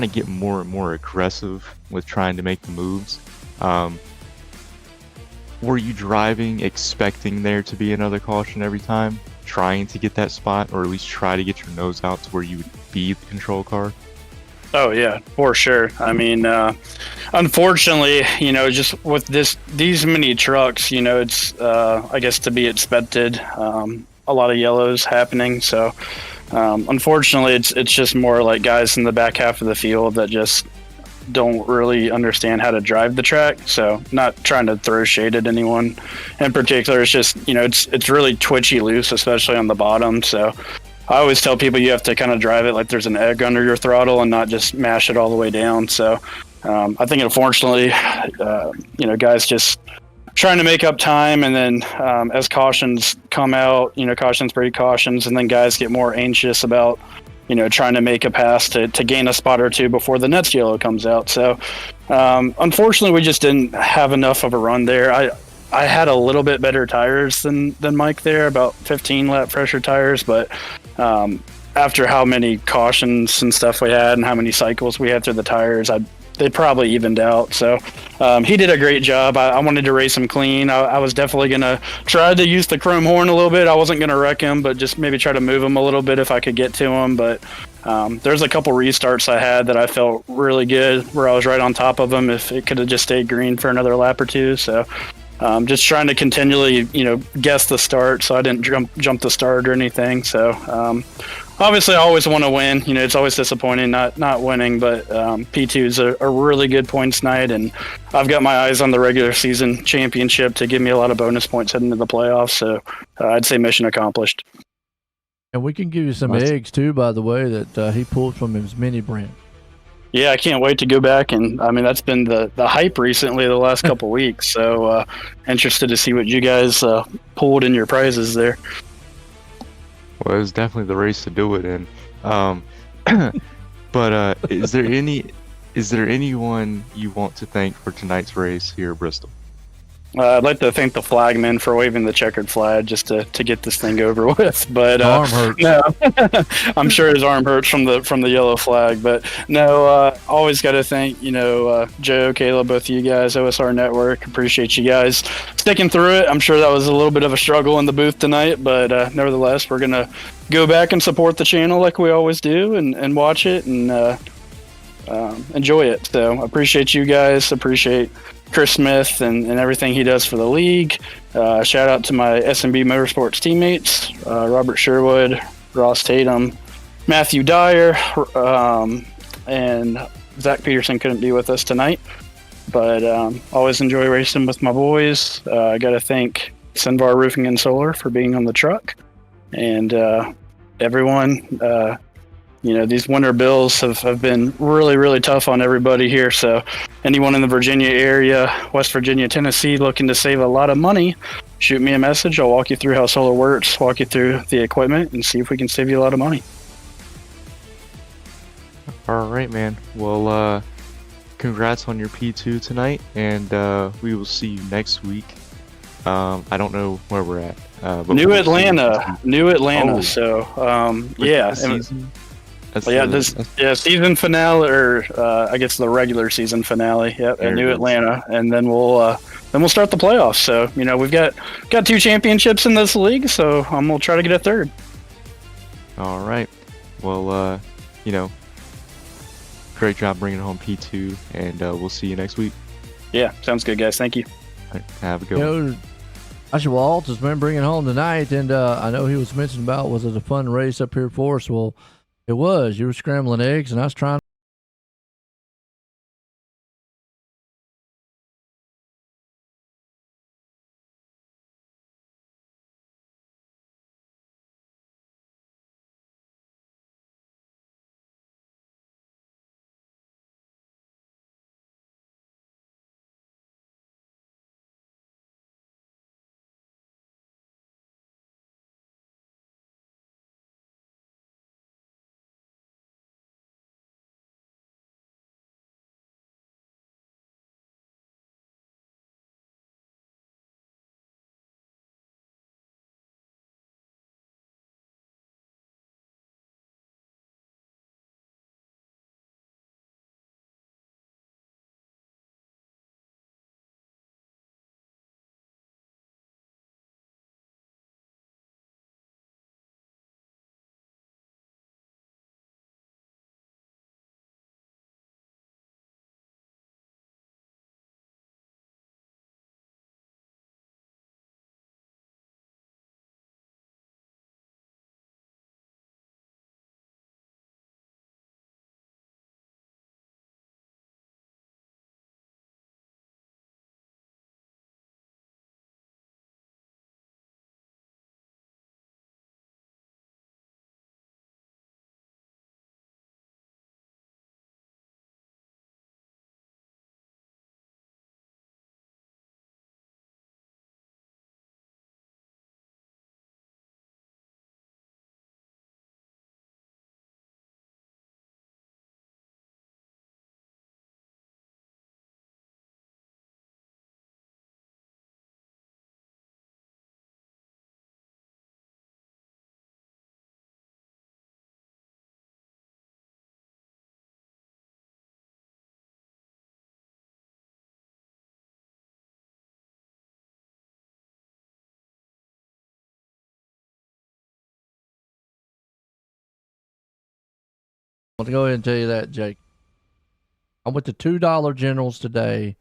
of get more and more aggressive with trying to make the moves. Were you driving expecting there to be another caution every time, trying to get that spot, or at least try to get your nose out to where you would be the control car? Oh yeah, for sure. I mean, unfortunately, you know, just with these many trucks, you know, it's I guess to be expected. A lot of yellows happening, so unfortunately, it's just more like guys in the back half of the field that just don't really understand how to drive the track. So not trying to throw shade at anyone in particular. It's just, you know, it's really twitchy loose, especially on the bottom. So I always tell people you have to kind of drive it like there's an egg under your throttle and not just mash it all the way down. So I think unfortunately, you know, guys just trying to make up time, and then as cautions come out, you know, cautions breed cautions, and then guys get more anxious about, you know, trying to make a pass to gain a spot or two before the next yellow comes out. So unfortunately, we just didn't have enough of a run there. I had a little bit better tires than Mike there, about 15 lap fresher tires, but after how many cautions and stuff we had and how many cycles we had through the tires, they probably evened out. So he did a great job. I wanted to race him clean. I was definitely going to try to use the chrome horn a little bit. I wasn't going to wreck him, but just maybe try to move him a little bit if I could get to him. But there's a couple restarts I had that I felt really good where I was right on top of him if it could have just stayed green for another lap or two. So just trying to continually, you know, guess the start so I didn't jump the start or anything. So obviously, I always want to win. You know, it's always disappointing not winning, but P2 is a really good points night, and I've got my eyes on the regular season championship to give me a lot of bonus points heading into the playoffs. So I'd say mission accomplished. And we can give you some eggs too, by the way, that he pulled from his mini brand. Yeah, I can't wait to go back, and I mean that's been the hype recently the last couple weeks. So interested to see what you guys pulled in your prizes there. Well, it was definitely the race to do it in. But is there anyone you want to thank for tonight's race here at Bristol? I'd like to thank the flagman for waving the checkered flag just to get this thing over with. But arm hurts. No, I'm sure his arm hurts from the yellow flag. But no, always got to thank, you know, Joe, Caleb, both of you guys, OSR Network. Appreciate you guys sticking through it. I'm sure that was a little bit of a struggle in the booth tonight, but nevertheless, we're gonna go back and support the channel like we always do, and watch it and enjoy it. So appreciate you guys. Appreciate Chris Smith and everything he does for the league. Shout out to my SMB Motorsports teammates, Robert Sherwood, Ross Tatum, Matthew Dyer, and Zach Peterson couldn't be with us tonight, but always enjoy racing with my boys. I got to thank Sinvar Roofing and Solar for being on the truck, and everyone. You know, these winter bills have been really, really tough on everybody here. So anyone in the Virginia area, West Virginia, Tennessee, looking to save a lot of money, shoot me a message. I'll walk you through how solar works, walk you through the equipment, and see if we can save you a lot of money. All right, man. Well, congrats on your P2 tonight, and we will see you next week. I don't know where we're at. But New Atlanta. Oh. So, yeah. That's Well, yeah, the this that's yeah season finale, or I guess the regular season finale. Yep, at there it New is. Atlanta, and then we'll start the playoffs. So we've got 2 championships in this league, so I'm gonna try to get a third. All right. Well, you know, great job bringing home P2, and we'll see you next week. Yeah, sounds good, guys. Thank you. All right, have a good You one. know, Walt has been bringing home tonight, and I know he was mentioning about was it a fun race up here for us? Well, it was. You were scrambling eggs, and I was trying to go ahead and tell you that, Jake. I went to $2 Generals today.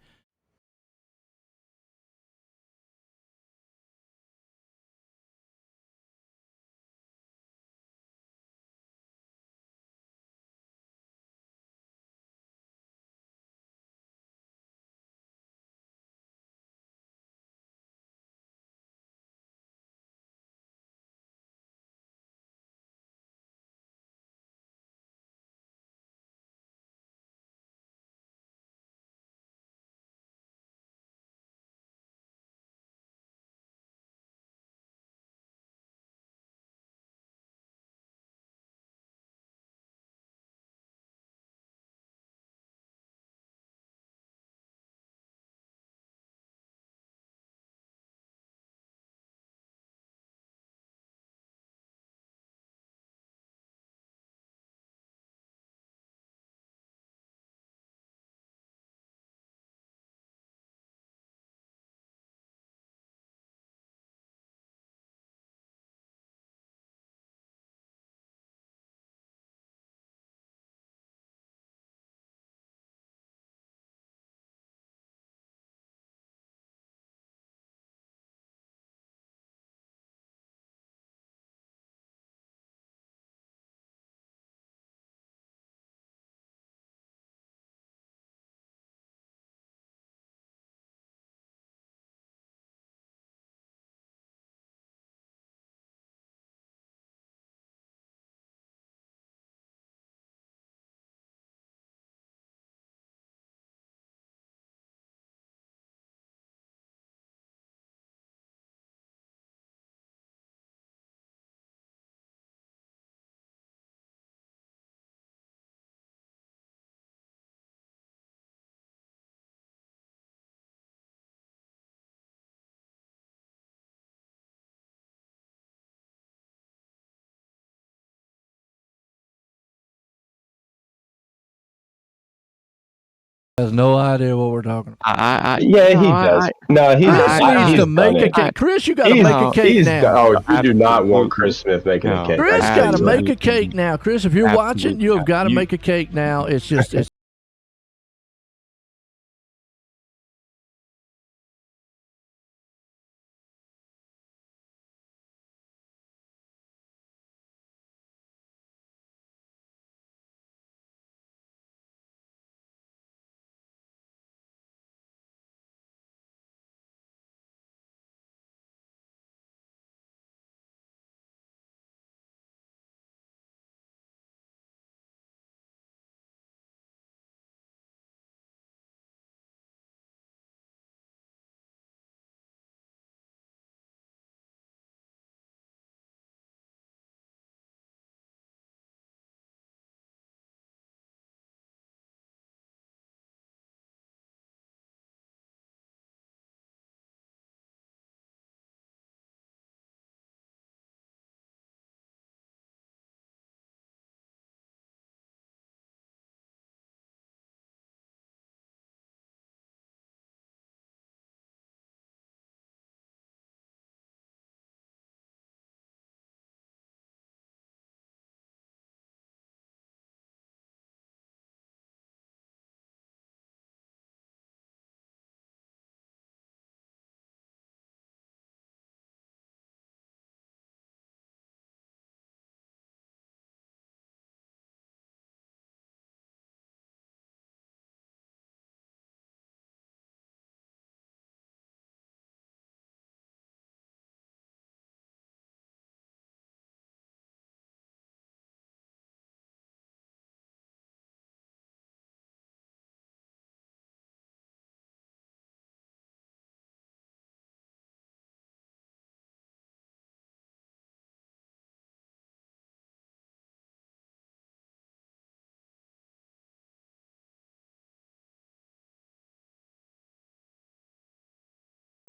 Has no idea what we're talking about. Yeah, he does. No, Chris needs to make a cake. cake. Chris, you got to make a cake now. Oh, you do not want Chris Smith making a cake. Chris got to make a cake now. Chris, if you're watching, you have got to make a cake now. It's just it's.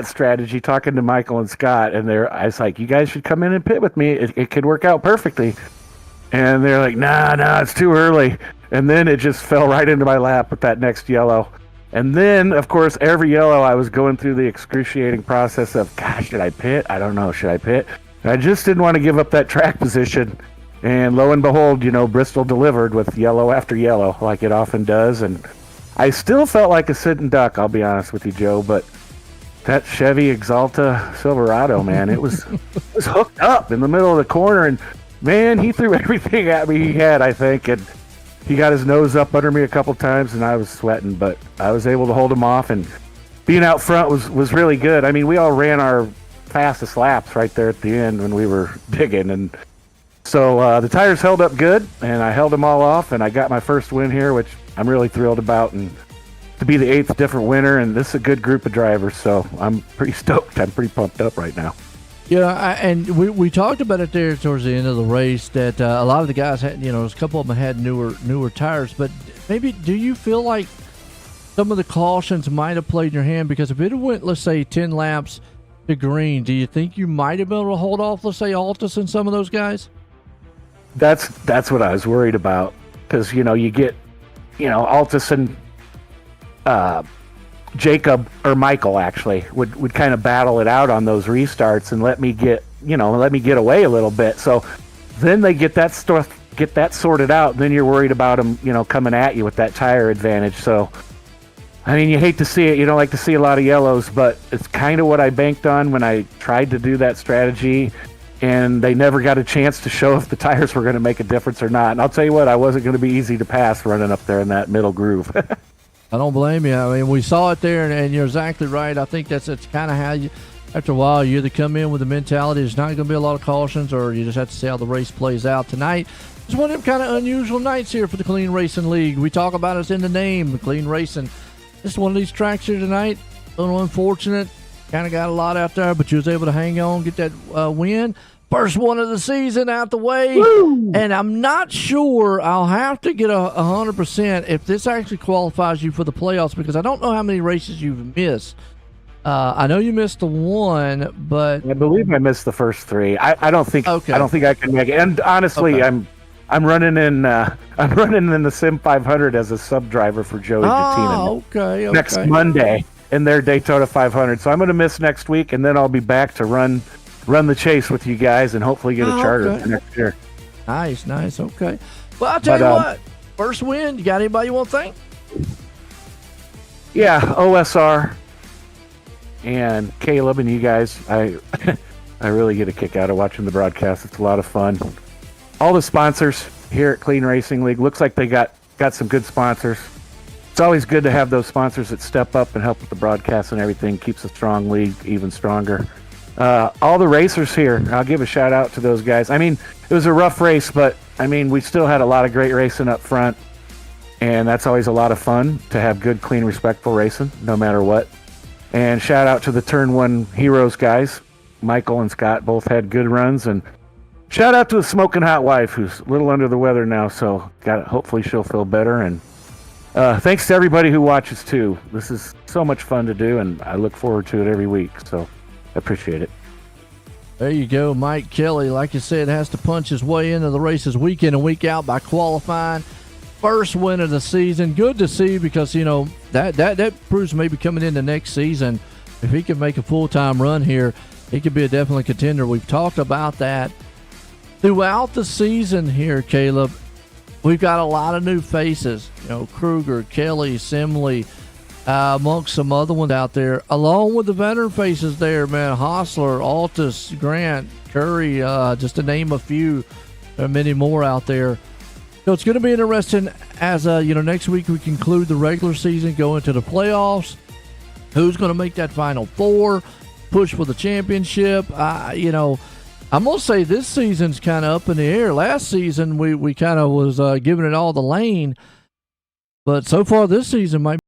Strategy talking to Michael and Scott, and I was like, you guys should come in and pit with me. It could work out perfectly. And they're like, nah, it's too early. And then it just fell right into my lap with that next yellow. And then, of course, every yellow I was going through the excruciating process of, gosh, should I pit? I don't know, should I pit? And I just didn't want to give up that track position. And lo and behold, Bristol delivered with yellow after yellow, like it often does. And I still felt like a sitting duck, I'll be honest with you, Joe, but that Chevy Exalta Silverado, man, it was hooked up in the middle of the corner, and man, he threw everything at me he had, I think, and he got his nose up under me a couple times, and I was sweating, but I was able to hold him off, and being out front was really good. I mean, we all ran our fastest laps right there at the end when we were digging, and so the tires held up good, and I held them all off, and I got my first win here, which I'm really thrilled about, and to be the 8th different winner, and this is a good group of drivers, so I'm pretty stoked. I'm pretty pumped up right now. Yeah, and we talked about it there towards the end of the race that a lot of the guys had, a couple of them had newer tires, but maybe do you feel like some of the cautions might have played in your hand? Because if it went, let's say, 10 laps to green, do you think you might have been able to hold off, let's say, Altus and some of those guys? That's what I was worried about, because you get Altus and Jacob or Michael actually would kind of battle it out on those restarts and let me get away a little bit. So then they get that sorted out, and then you're worried about them, coming at you with that tire advantage. So I mean, you hate to see it. You don't like to see a lot of yellows, but it's kind of what I banked on when I tried to do that strategy, and they never got a chance to show if the tires were going to make a difference or not. And I'll tell you what, I wasn't going to be easy to pass running up there in that middle groove. I don't blame you. I mean, we saw it there, and you're exactly right. I think that's kind of how you, after a while, you either come in with the mentality there's not going to be a lot of cautions, or you just have to see how the race plays out. Tonight is one of them kind of unusual nights here for the Clean Racing League. We talk about it in the name, the Clean Racing. It's one of these tracks here tonight. A little unfortunate. Kind of got a lot out there, but you was able to hang on, get that win. First one of the season out the way. Woo! And I'm not sure, I'll have to get 100% if this actually qualifies you for the playoffs, because I don't know how many races you've missed. I know you missed the one, but I believe I missed the first three. I don't think okay. I don't think I can make it. And honestly, okay. I'm running in the Sim 500 as a sub driver for Joey Jattina okay. next Monday in their Daytona 500. So I'm going to miss next week, and then I'll be back to run the chase with you guys and hopefully get a charter for next year. Nice. Okay. Well, I'll tell you what. First win. You got anybody you want to thank? Yeah, OSR and Caleb and you guys. I really get a kick out of watching the broadcast. It's a lot of fun. All the sponsors here at Clean Racing League. Looks like they got some good sponsors. It's always good to have those sponsors that step up and help with the broadcast and everything. Keeps a strong league even stronger. All the racers here, I'll give a shout out to those guys. I mean, it was a rough race, but I mean, we still had a lot of great racing up front. And that's always a lot of fun to have good, clean, respectful racing, no matter what. And shout out to the Turn 1 Heroes guys. Michael and Scott both had good runs, and shout out to the smoking hot wife who's a little under the weather now, so hopefully she'll feel better. And thanks to everybody who watches too. This is so much fun to do, and I look forward to it every week, so I appreciate it. There you go, Mike Kelly. Like you said, has to punch his way into the races week in and week out by qualifying. First win of the season. Good to see, because that proves maybe coming into next season, if he can make a full-time run here, he could be a definitely contender. We've talked about that throughout the season here, Caleb. We've got a lot of new faces. Kruger, Kelly, Simley, amongst some other ones out there, along with the veteran faces there, man. Hostler, Altus, Grant, Curry, just to name a few. There are many more out there. So it's going to be interesting as next week we conclude the regular season, go into the playoffs. Who's going to make that Final Four, push for the championship? I'm going to say this season's kind of up in the air. Last season we kind of was giving it all the lane, but so far this season might.